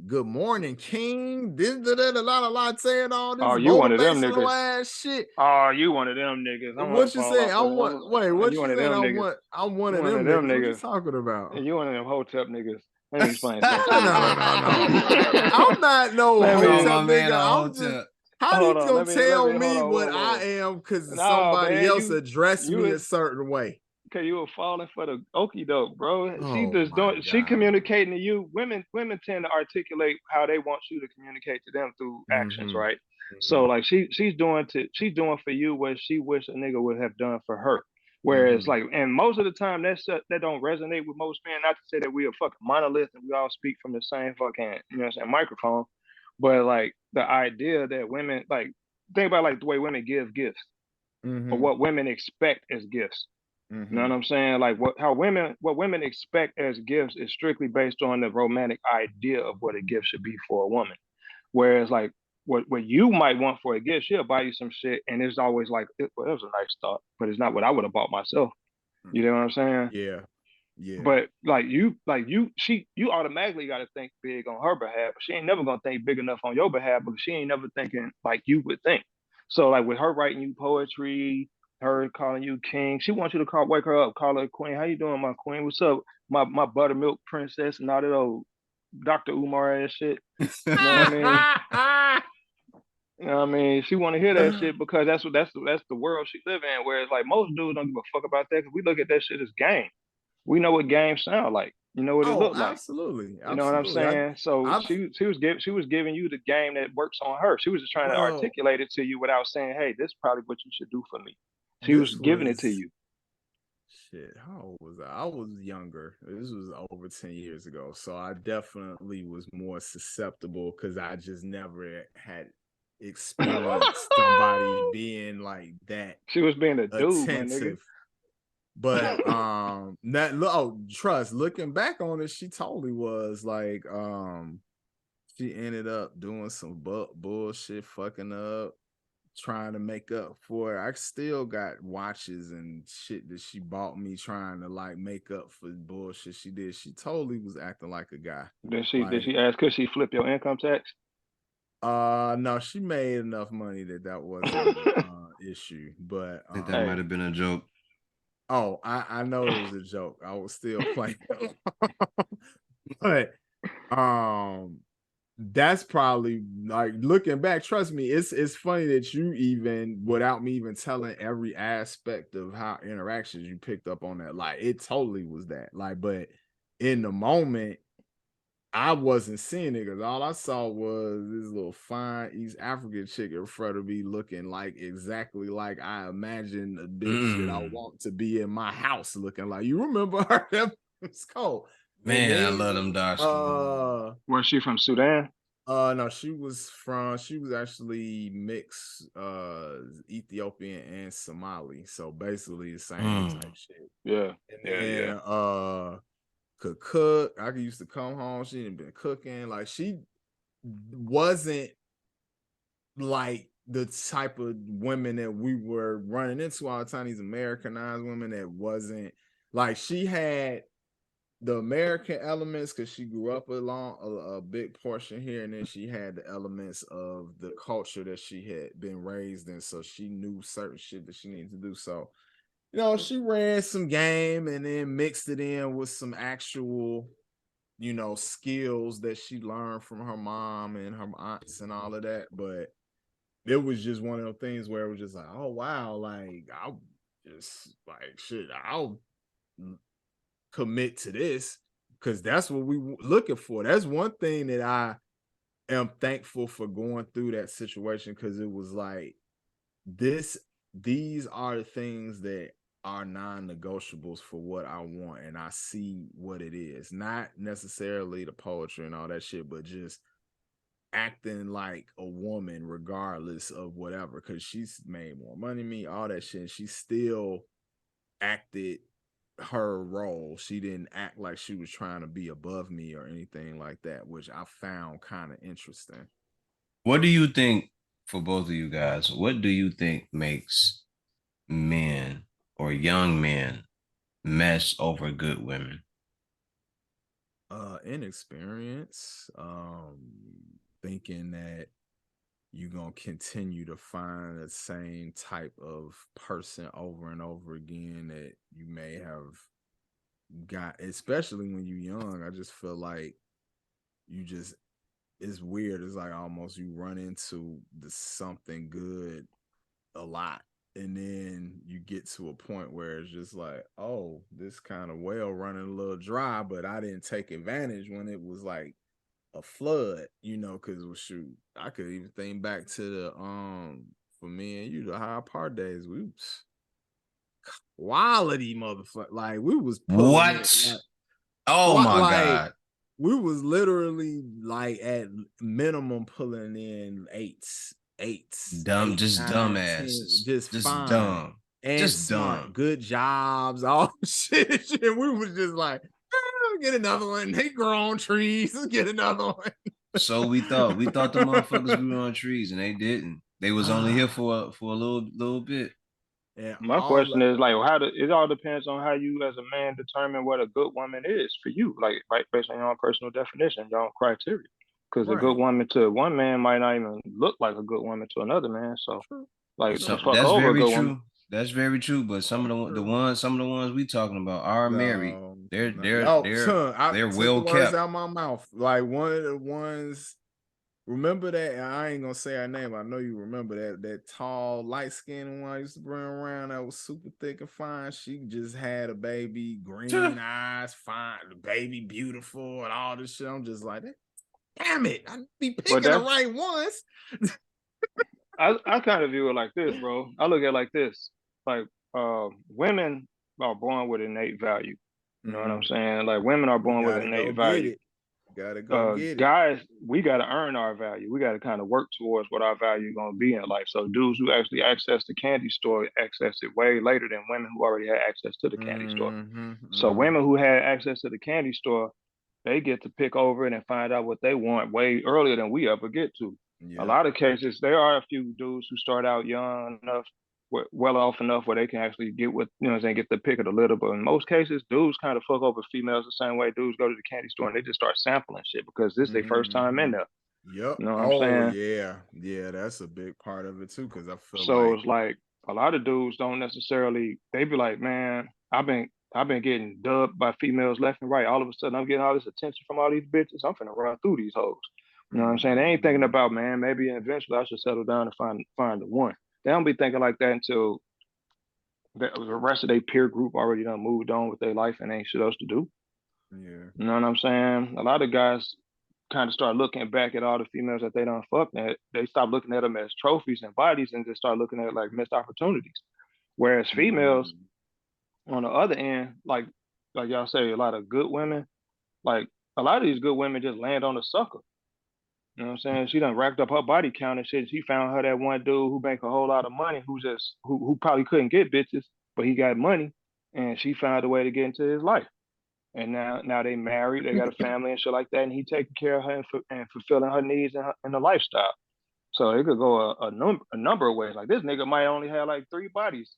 Good morning, King. This a lot saying all this Oh, you one of them motivational niggas. ass shit. Oh, you one of them niggas. I want to What you fall saying? off I of want wait, what you one you of saying? them niggas. I'm one You of one of them them niggas. What are you niggas. talking about? You one of them hotep niggas. Let me explain No, something to you, bro. no. I'm not no Let Call me my hotep man nigga. a I'm just hotel. how you hold on. gonna Let tell me hold me on. what Whoa, I whoa. am because No, somebody man, else addressed you me a was certain way? okay. You were falling for the okie doke, bro. She Oh just my don't. She God. communicating to you. Women tend to articulate how they want you to communicate to them through actions, Mm-hmm. right? So Mm-hmm. like she's doing for you what she wish a nigga would have done for her. Whereas Mm-hmm. like, and most of the time that don't resonate with most men. Not to say that we are fucking monolith and we all speak from the same fucking microphone, but like the idea that women like think about like the way women give gifts or Mm-hmm. what women expect as gifts. You know Mm-hmm. what I'm saying? Like what women expect as gifts is strictly based on the romantic idea of what a gift should be for a woman. Whereas like what you might want for a gift, she'll buy you some shit, and it's always like, well, that was a nice thought, but it's not what I would have bought myself. You know what I'm saying? Yeah. Yeah. But you automatically got to think big on her behalf. But she ain't never gonna think big enough on your behalf because she ain't never thinking like you would think. So like with her writing you poetry, her calling you king, she wants you to wake her up, call her queen. How you doing, my queen? What's up, my buttermilk princess, and all that old Dr. Umar ass shit. You know what I mean? You know what I mean? She want to hear that shit because that's the world she live in. Whereas like most dudes don't give a fuck about that because we look at that shit as game. We know what games sound like. You know what it Oh, looked like. absolutely. You know what I'm Absolutely. saying? So I've she was giving you the game that works on her. She was just trying to well, articulate it to you without saying, "Hey, this is probably what you should do for me." She was this giving it to was you. shit. How old was I? I was younger. This was over 10 years ago. So I definitely was more susceptible because I just never had experienced somebody being like that She was being a dude, my nigga. attentive. But that trust, looking back on it, she totally was like she ended up doing some bullshit, fucking up, trying to make up for it. I still got watches and shit that she bought me trying to like make up for bullshit she did. She totally was acting like a guy. Did Like, she ask could she flip your income tax? no, she made enough money that wasn't issue. But I think that might Hey, have been a joke. oh, I know it was a joke. I was still playing. But um that's probably like looking back, trust me, it's funny that you even without me even telling every aspect of how interactions you picked up on that. Like it totally was that. Like, but in the moment, I wasn't seeing it because all I saw was this little fine East African chick in front of me looking like exactly like I imagined a bitch that I want to be in my house looking like. You remember her? It's cold. And Man, I then love them dark skin. Was she from Sudan? no, she was actually mixed Ethiopian and Somali. So basically the same type shit. Yeah. And Yeah. then could cook. I used to come home. She didn't been cooking. Like she wasn't like the type of women that we were running into all the time. These Americanized women that wasn't like she had the American elements because she grew up along a big portion here, and then she had the elements of the culture that she had been raised in. So she knew certain shit that she needed to do. So you know, she ran some game and then mixed it in with some actual, you know, skills that she learned from her mom and her aunts and all of that. But it was just one of those things where it was just like, oh wow, like I'll just like shit, I'll commit to this because that's what we looking for. That's one thing that I am thankful for going through that situation because it was like this these are the things that are non-negotiables for what I want, and I see what it is. Not necessarily the poetry and all that shit, but just acting like a woman regardless of whatever, because she's made more money than me, all that shit. And she still acted her role. She didn't act like she was trying to be above me or anything like that, which I found kind of interesting. What do you think, for both of you guys, what do you think makes men or young men mess over good women? Inexperience, thinking that you're gonna continue to find the same type of person over and over again that you may have got, especially when you're young. I just feel like you just it's weird. It's like almost you run into the something good a lot. And then you get to a point where it's just like, oh, this kind of well running a little dry, but I didn't take advantage when it was like a flood, you know, because shoot, I could even think back to the for me and you, the high part days, we was quality motherfucker. Like we was pulling it What? Oh my like God. we was literally like at minimum pulling in Dumb, eight, just 9, 10, dumbasses. just Just fine dumb. and Just smart, dumb. good jobs, all shit. We was just like, get another one. They grow on trees. Let's get another one. So we thought. We thought the motherfuckers grew on trees and they didn't. They was only here for a little bit. And My question is like, it all depends on how you as a man determine what a good woman is for you, like right based on your own personal definition, your own criteria. Because a good right. woman to one man might not even look like a good woman to another man. So, True. like True. to So fuck that's over a very good woman. true. That's very true. But True. some of the ones we talking about are married. No, They're no, they're oh, they're son, I they're took the well words kept. out of my mouth. Like one of the ones, remember that? And I ain't gonna say her name. I know you remember that tall, light skinned one I used to bring around that was super thick and fine. She just had a baby, green eyes, fine, the baby beautiful, and all this shit. I'm just like, damn it, I be But picking the that's right ones. I kind of view it like this, bro. I look at it like this. Like women are born with innate value. You know what I'm saying? Like women are We born with gotta go innate get value. it. Gotta go get it. Guys, we got to earn our value. We got to kind of work towards what our value is going to be in life. So dudes who actually access the candy store access it way later than women who already had access to the candy store. So women who had access to the candy store, they get to pick over it and find out what they want way earlier than we ever get to. A Yeah. lot of cases, there are a few dudes who start out young enough, well off enough where they can actually get what you know what I'm saying, get the pick of the litter. But in most cases, dudes kind of fuck over females the same way dudes go to the candy store and they just start sampling shit because this is their first time in there. Yep. You know what I'm Oh saying? yeah. Yeah, that's a big part of it too. Cause I feel So like it's like a lot of dudes don't necessarily they be like, man, I've been getting dubbed by females left and right. All of a sudden I'm getting all this attention from all these bitches. I'm finna run through these hoes. You know what I'm saying? They ain't thinking about, man, maybe eventually I should settle down and find the one. They don't be thinking like that until the rest of their peer group already done moved on with their life and ain't shit else to do. Yeah. You know what I'm saying? A lot of guys kind of start looking back at all the females that they done fucked at. They stop looking at them as trophies and bodies and just start looking at it like missed opportunities. Whereas females, Mhm. on the other end, like y'all say, a lot of good women, like a lot of these good women just land on a sucker. You know what I'm saying? She done racked up her body count and shit. She found her that one dude who make a whole lot of money, who probably couldn't get bitches, but he got money, and she found a way to get into his life. And now they married, they got a family and shit like that, and he taking care of her and fulfilling her needs and the lifestyle. So it could go a number of ways. Like this nigga might only have like 3 bodies,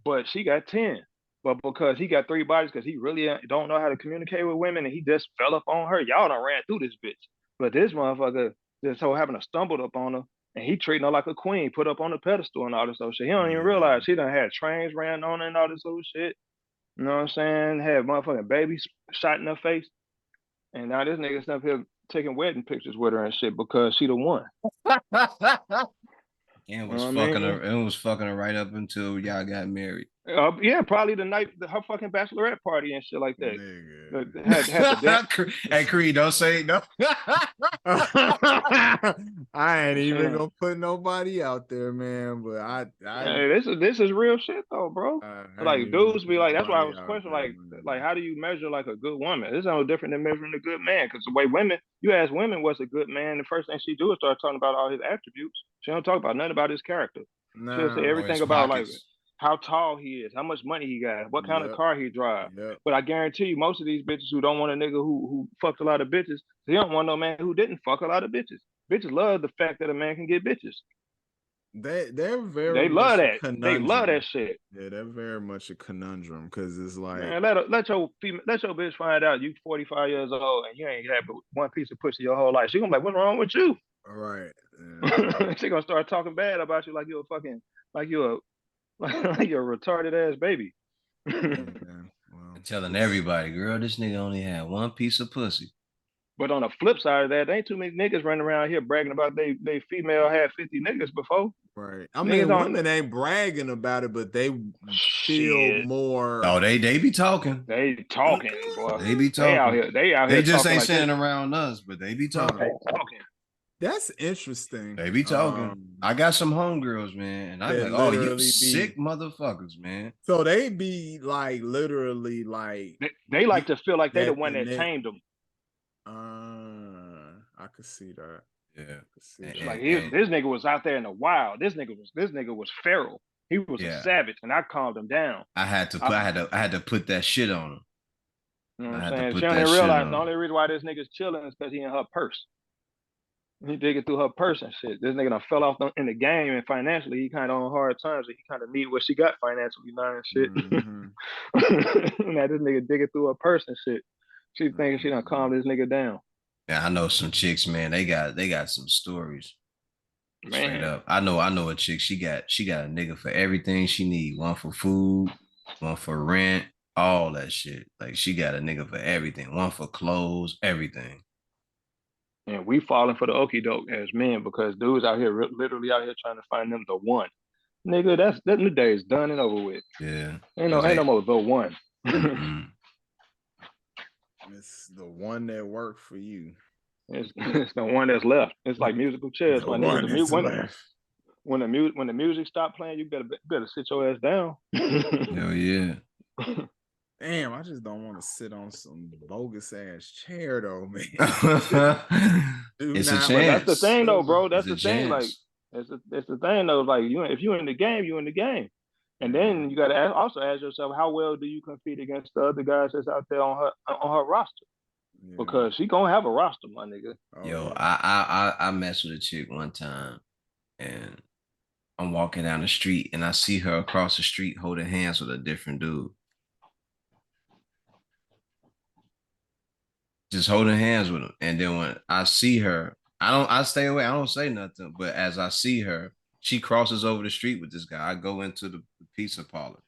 but she got 10. But because he got 3 bodies, because he really don't know how to communicate with women, and he just fell up on her. Y'all done ran through this bitch. But this motherfucker just so happened to stumbled up on her, and he treating her like a queen, put up on the pedestal and all this other shit. He don't even Yeah. realize she done had trains ran on her and all this other shit. You know what I'm saying? Had motherfucking babies shot in her face, and now this nigga's up here taking wedding pictures with her and shit because she the one. And You was know what I fucking mean? her. It was fucking her right up until y'all got married. Yeah, probably the night her fucking bachelorette party and shit like that. Nigga. Had the dance. Hey, Creed, don't say no. I ain't even Saying, gonna put nobody out there, man. But hey, this is real shit though, bro. I ain't Like even gonna dudes put be like, that's why I nobody was out questioning, there, like man. how do you measure like a good woman? This is no different than measuring a good man. Because the way women, you ask women what's a good man, the first thing she do is start talking about all his attributes. She don't talk about nothing about his character. She'll say Nah. Or his everything about like pockets. how tall he is, how much money he got, what kind of Yep. car he drive. Yep. But I guarantee you, most of these bitches who don't want a nigga who fucked a lot of bitches, they don't want no man who didn't fuck a lot of bitches. Bitches love the fact that a man can get bitches. They're very They love much a that. They love that conundrum. shit. Yeah, they're very much a conundrum because it's like, Man, let your bitch find out you 45 years old and you ain't had but one piece of pussy your whole life. She gonna be like, what's wrong with you? all right, She gonna start talking bad about you like you a fucking like you a like you're a retarded ass baby. man. Well, And telling it's everybody, girl, this nigga only had one piece of pussy. But on the flip side of that, there ain't too many niggas running around here bragging about they female had 50 niggas before. right. I Niggas mean, don't women ain't bragging about it, but they feel shit. Oh, more. they be talking. They talking, boy. They be They out talking. here. They out They here just talking ain't like this. saying around us, but they be Huh. They talking. talking. That's interesting. They be talking. I got some homegirls, man, and I be That like, "Oh, you literally sick be motherfuckers, man." so they be like literally like They like get to feel like they the that one the that next. tamed them. I could see that. Yeah, I could see It's that. like and this nigga was out there in the wild. This nigga was feral. He was a yeah, savage, and I calmed him down. I, I had to put that shit on them. you know what I I'm had to saying? She put don't that even shit realize the on only reason why this nigga's chilling is because he in her purse. He digging through her purse and shit. This nigga done fell off in the game and financially he kind of on hard times and he kind of need what she got financially now and shit. Mm-hmm. Now this nigga digging through her purse and shit. She thinking she done Mm-hmm. calmed this nigga down. Yeah, I know some chicks, man. They got some stories. Straight Man, up. I know a chick. She got a nigga for everything she need. One for food, one for rent, all that shit. Like she got a nigga for everything. One for clothes, everything. and we falling for the okie doke as men because dudes out here literally out here trying to find them the one. Nigga, that new day is done and over with. Yeah. Ain't Cause no they more the one. mm-mm. It's the one that worked for you. It's the one that's left. It's like musical chairs, The my nigga. one that's left. When the music stop playing, you better sit your ass down. Hell yeah. Damn, I just don't want to sit on some bogus ass chair though, man. Do It's a not But want that's to the chance. thing though, sit. bro. It's That's a the thing. Like, chance. it's the thing though. Like, if you in the game, you in the game. And then Mhm. you got to also ask yourself, how well do you compete against the other guys that's out there on her roster? Yeah. Because she gonna have a roster, my nigga. Oh Yo, yeah. I messed with a chick one time and I'm walking down the street and I see her across the street holding hands with a different dude. Just holding hands with him. And then when I see her, I stay away. I don't say nothing. But as I see her, she crosses over the street with this guy. I go into the pizza parlor.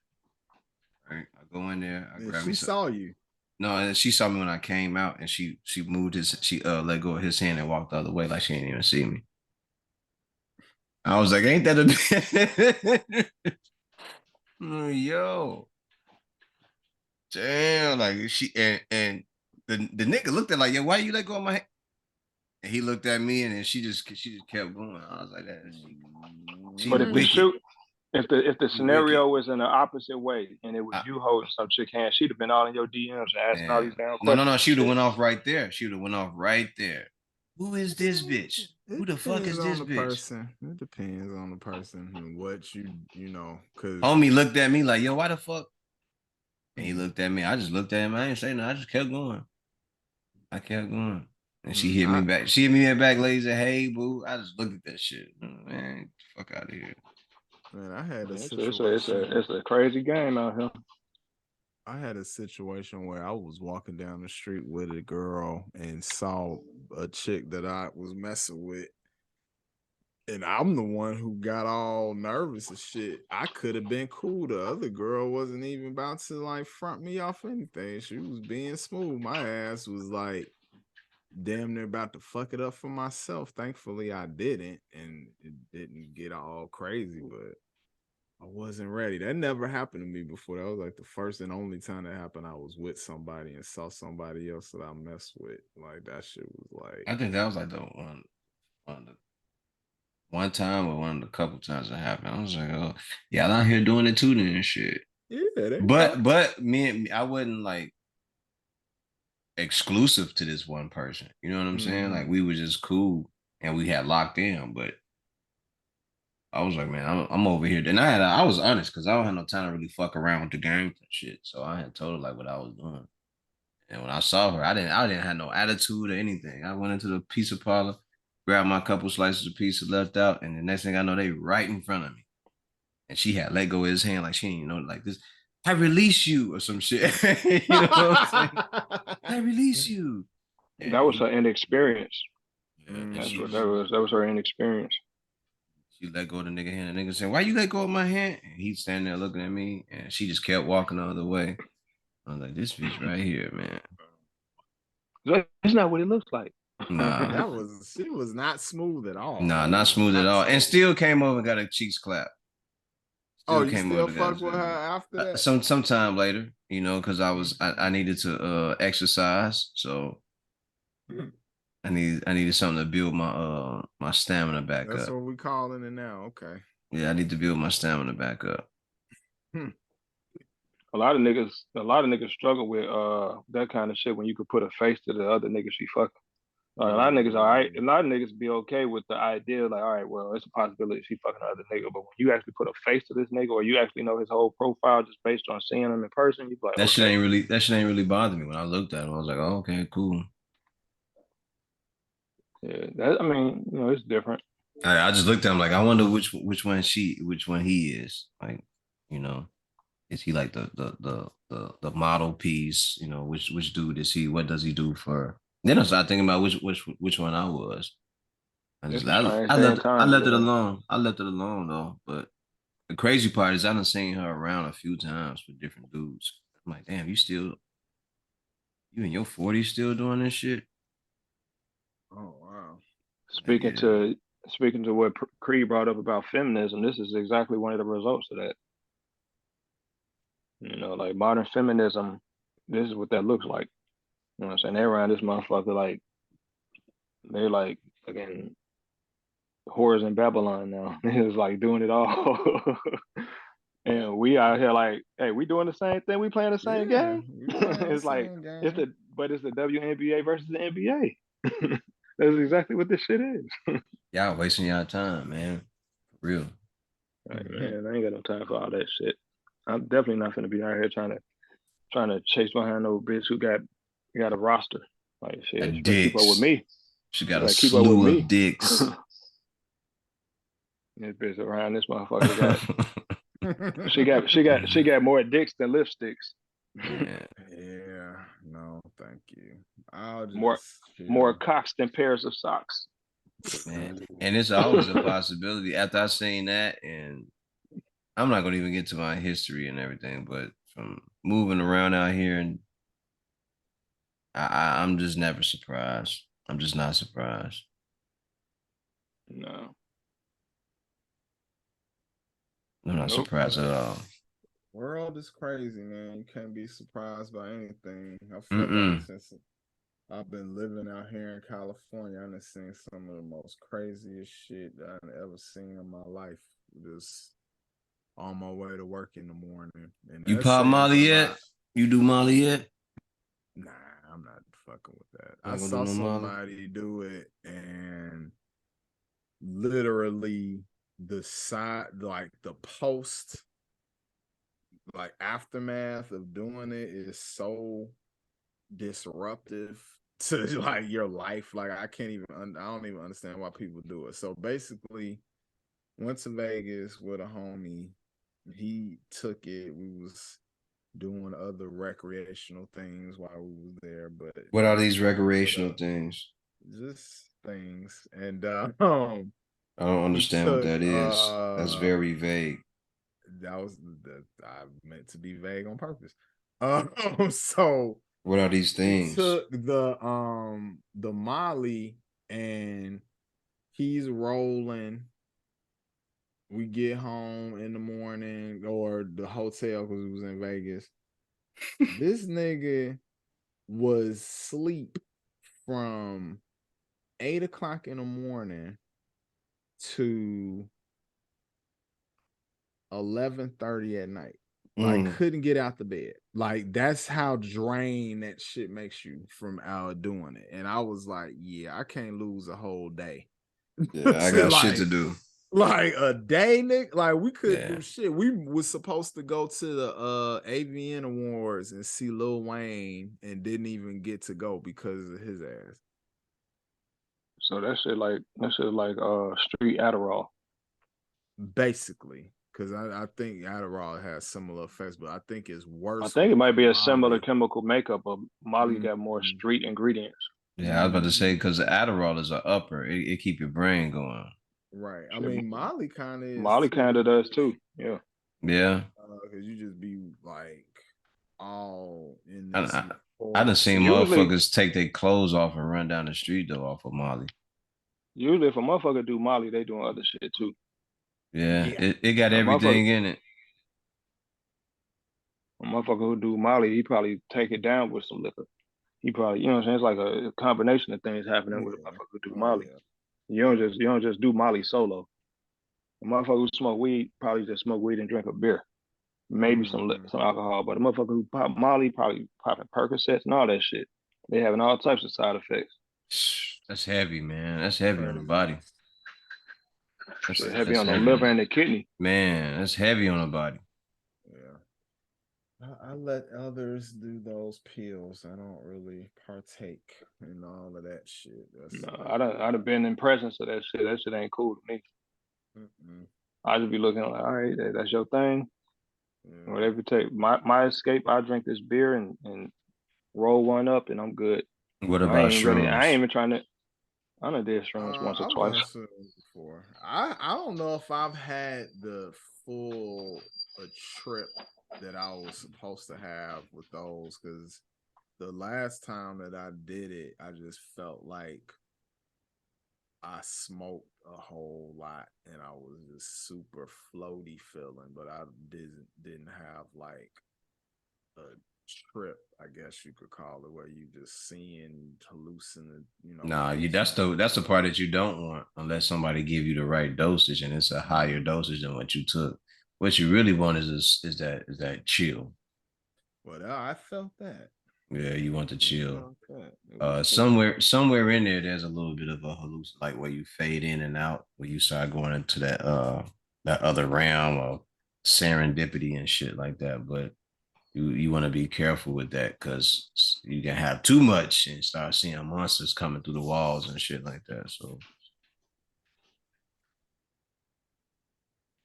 Right. I go in there, I And grab me she some. saw you. No, and she saw me when I came out and she moved she let go of his hand and walked the other way like she didn't even see me. I was like, ain't that a yo, damn, like she and the nigga looked at like, yo, why you let go of my hand? And he looked at me, and then she just kept going. I was like, that she But if the wicked. shoot, if the She wicked. scenario was in the opposite way, and it was you holding some chick hand, she'd have been all in your DMs and asking all these damn No. questions and She would have shit. went off right there. She would have went off right there. Who is this bitch? Who It the fuck depends is on this the bitch? person. It depends on the person and what you know, because Homie looked at me like, yo, why the fuck? And he looked at me. I just looked at him. I didn't say nothing. I just kept going. I kept going. And she hit me back. She hit me back, lady, said, hey, boo. I just looked at that shit. Man, fuck out of here. Man, I had a It's a crazy game out here. I had a situation where I was walking down the street with a girl and saw a chick that I was messing with. And I'm the one who got all nervous and shit. I could have been cool. The other girl wasn't even about to like front me off anything. She was being smooth. My ass was like damn near about to fuck it up for myself. Thankfully, I didn't, and it didn't get all crazy, but I wasn't ready. That never happened to me before. That was like the first and only time that happened. I was with somebody and saw somebody else that I messed with. Like that shit was like. I think that was like the one time or one of the couple times it happened. I was like, oh, y'all out here doing it too then and shit. Yeah, they But me, I wasn't like exclusive to this one person. You know what I'm saying? Like we were just cool and we had locked in, but I was like, man, I'm over here. And I was honest because I don't have no time to really fuck around with the games and shit. So I had told her like what I was doing. And when I saw her, I didn't have no attitude or anything. I went into the pizza parlor, grabbed my couple slices of pizza left out, and the next thing I know, they right in front of me. And she had let go of his hand like she didn't know like this. I release you or some shit. You know what I'm saying? I release you. That was her inexperience. Yeah, That was her inexperience. She let go of the nigga hand. The nigga said, why you let go of my hand? And he's standing there looking at me, and she just kept walking the other way. I was like, this bitch right here, man. That's not what it looks like. Nah. She was not smooth at all. Nah, not smooth at all. And still came over and got a cheeks clap. You still fuck with her after that? Sometime later, you know, because I needed to exercise. So I needed something to build my stamina back up. That's what we calling it now. Okay. Yeah, I need to build my stamina back up. A lot of niggas struggle with that kind of shit when you could put a face to the other nigga she fucking. A lot of niggas all right. A lot of niggas be okay with the idea, like, all right, well, it's a possibility she fucking another nigga. But when you actually put a face to this nigga, or you actually know his whole profile just based on seeing him in person, you be like, that shit ain't really bothered me. When I looked at him, I was like, oh, okay, cool. Yeah, I mean, you know, it's different. I just looked at him like, I wonder which one he is. Like, you know, is he like the model piece? You know, which dude is he? What does he do for? Then I started thinking about which one I was. I left it alone. I left it alone though. But the crazy part is I done seen her around a few times with different dudes. I'm like, damn, you in your 40s still doing this shit? Oh wow. Speaking to what C.Reed brought up about feminism, this is exactly one of the results of that. You know, like modern feminism, this is what that looks like. You know what I'm saying? They're around this motherfucker like they're like again whores in Babylon now. It's like doing it all. And we out here like, hey, we doing the same thing. We playing the same game. It's like it's the WNBA versus the NBA. That's exactly what this shit is. Y'all wasting y'all time, man. For real. Like, man, I ain't got no time for all that shit. I'm definitely not gonna be out here trying to chase behind no bitch who got a roster. Like shit, she better keep up with me. She got a slew of dicks. This bitch around this motherfucker she got more dicks than lipsticks. Yeah, no, thank you. More cocks than pairs of socks. Man. And it's always a possibility. After I seen that, and I'm not gonna even get to my history and everything, but from moving around out here, and I'm just never surprised. I'm just not surprised. No. I'm not surprised at all. World is crazy, man. You can't be surprised by anything. I feel like I've been living out here in California. I've seen some of the most craziest shit that I've ever seen in my life. Just on my way to work in the morning. And You that's pop saying a Molly lot. yet? You do Molly yet? Nah, I'm not fucking with that. I Not gonna do saw no Molly. somebody do it and literally the side, like the post, like aftermath of doing it is so disruptive to like your life. Like I can't even, I don't even understand why people do it. So basically, went to Vegas with a homie. He took it. We was doing other recreational things while we was there, but What are these he put recreational up things? just things, and I don't he understand what took that is. That's very vague. that was the I meant to be vague on purpose. So What are these he things? took the Molly and he's rolling. We get home in the morning or the hotel because we was in Vegas. This nigga was sleep from 8 o'clock in the morning to 11:30 at night. Like Mm, couldn't get out the bed. Like that's how drained that shit makes you from out doing it. And I was like, yeah, I can't lose a whole day. yeah, I To got shit to do. like a day, Nick. Like we couldn't Yeah. do shit. We was supposed to go to the AVN Awards and see Lil Wayne and didn't even get to go because of his ass. So that shit like street Adderall. Basically, because I think Adderall has similar effects, but I think it's I worse think with it might the be a similar Molly. chemical makeup, but Molly got more Mhm, street ingredients. Yeah, I was about to say mhm. because the Adderall is an upper. It keep your brain going. Right. I Shit, mean, Molly kind of is Molly too, kinda does too. Yeah. Yeah. because you just be like all in I, this I, I done euphoric seen Usually, state. motherfuckers take their clothes off and run down the street though off of Molly. usually if a motherfucker do Molly, they doing other shit too. Yeah, Yeah. it got A motherfucker, everything in it. a motherfucker who do Molly, he probably take it down with some liquor. He probably, you know what I'm saying? It's like a combination of things happening with a Yeah. motherfucker who do Oh Molly. yeah. You don't just do Molly solo. A motherfucker who smoke weed probably just smoke weed and drink a beer, maybe Hmm. some alcohol. But a motherfucker who pop Molly probably popping Percocets and all that shit. They having all types of side effects. That's heavy, man. That's heavy on the Crazy. body. Shit heavy That's on the heavy liver on and the kidney. man. That's heavy on the body. Yeah. I let others do those pills. I don't really partake in all of that shit. That's No, like, I'd have been in presence of that shit. That shit ain't cool to me. mm-mm. I just be looking like, all right, that's your thing. Yeah. Whatever you take. My escape, I drink this beer and roll one up and I'm good. What I about ain't really I ain't shrooms? even trying to I done did shrooms once or I've twice. done swimming before. I don't know if I've had the full a trip that I was supposed to have with those because the last time that I did it, I just felt like I smoked a whole lot and I was just super floaty feeling, but I didn't have like a trip, I guess you could call it, where you just seeing hallucinating, Nah, you visions that's the or part whatever. that you don't want unless somebody give you the right dosage and it's a higher Mm. dosage than what you took. What you really want is that chill. But I felt that. Yeah, you want the I chill. felt that. It was cool. Somewhere in there, there's a little bit of a halluc like where you fade in and out, where you start going into that other realm of serendipity and shit like that. But you want to be careful with that because you can have too much and start seeing monsters coming through the walls and shit like that. So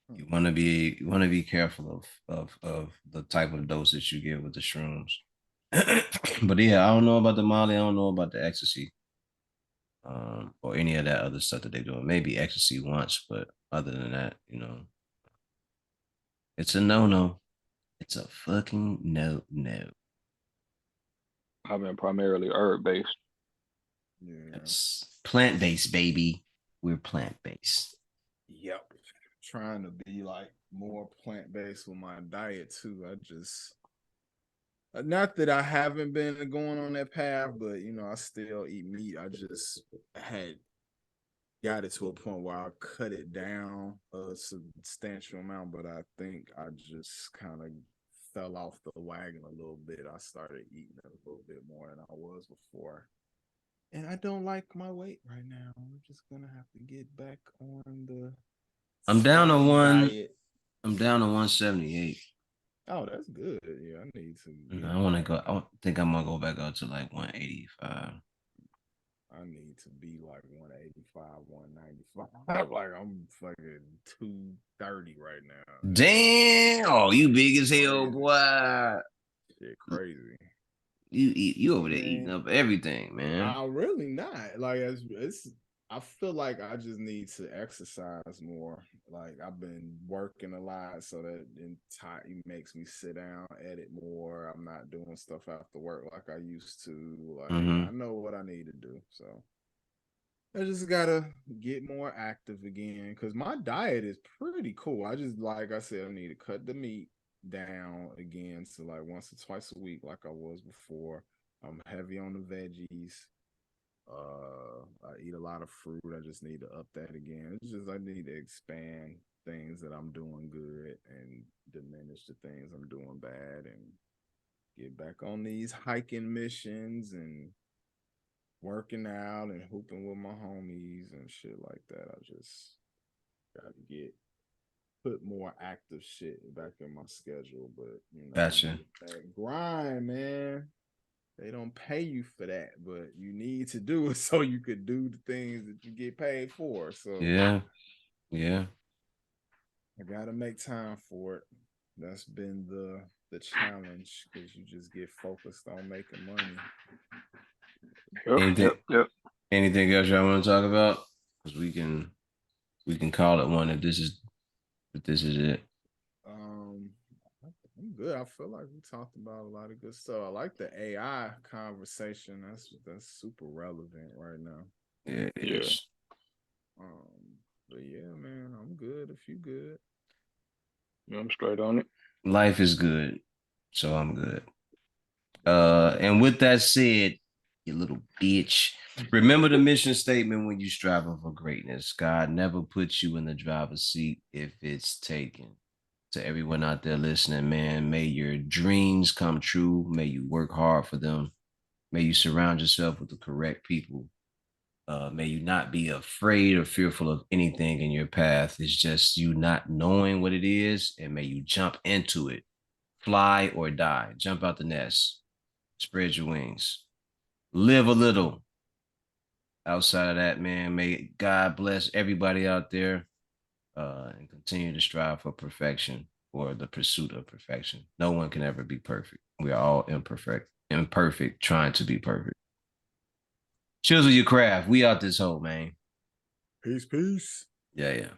Hmm. you want to be careful of the type of dose that you get with the shrooms. But yeah, I don't know about the Molly. I don't know about the ecstasy, or any of that other stuff that they're doing. Maybe ecstasy once, but other than that, it's a no no. It's a fucking no no. I've been primarily herb based. Yeah. It's plant based, baby. We're plant based. Yep. Trying to be like more plant based with my diet too. I just Not that I haven't been going on that path, but you know, I still eat meat. I just had got it to a point where I cut it down a substantial amount, but I think I just kind of fell off the wagon a little bit. I started eating a little bit more than I was before. And I don't like my weight right now. I'm just gonna have to get back on the I'm down to diet. I'm down to 178. Oh, that's good. Yeah, I need to get I want to back. go. I think I'm gonna go back up to like 185. I need to be like 185, 195. Like I'm fucking 230 right now. Damn! Oh, you big as hell, Crazy. boy. Shit, crazy. You over there eating Man, up everything, man. I really not. Like it's I feel like I just need to exercise more. Like I've been working a lot, so that it makes me sit down, edit more. I'm not doing stuff after work like I used to. Like I know what I need to do, so I just gotta get more active again because my diet is pretty cool. I just like I said, I need to cut the meat down again to like once or twice a week, like I was before. I'm heavy on the veggies. I eat a lot of fruit. I just need to up that again. It's just I need to expand things that I'm doing good and diminish the things I'm doing bad and get back on these hiking missions and working out and hooping with my homies and shit like that. I just gotta put more active shit back in my schedule. But you know, Gotcha. that grind, man. They don't pay you for that, but you need to do it so you could do the things that you get paid for. So Yeah. I gotta make time for it. That's been the challenge because you just get focused on making money. Yep. Anything else y'all want to talk about? Because we can call it one if this is it. I'm good. I feel like we talked about a lot of good stuff. I like the AI conversation. That's super relevant right now. Yeah, it is. But yeah, man, I'm good if you good. Yeah, I'm straight on it. Life is good, so I'm good. And with that said, you little bitch, remember the mission statement when you striving for greatness. God never puts you in the driver's seat if it's taken. To everyone out there listening, man, may your dreams come true. May you work hard for them. May you surround yourself with the correct people. May you not be afraid or fearful of anything in your path. It's just you not knowing what it is, and may you jump into it. Fly or die. Jump out the nest. Spread your wings. Live a little. Outside of that, man, may God bless everybody out there and continue to strive for perfection or the pursuit of perfection. No one can ever be perfect. We are all imperfect, trying to be perfect. Choose your craft. We out this hole, man. Peace. Yeah.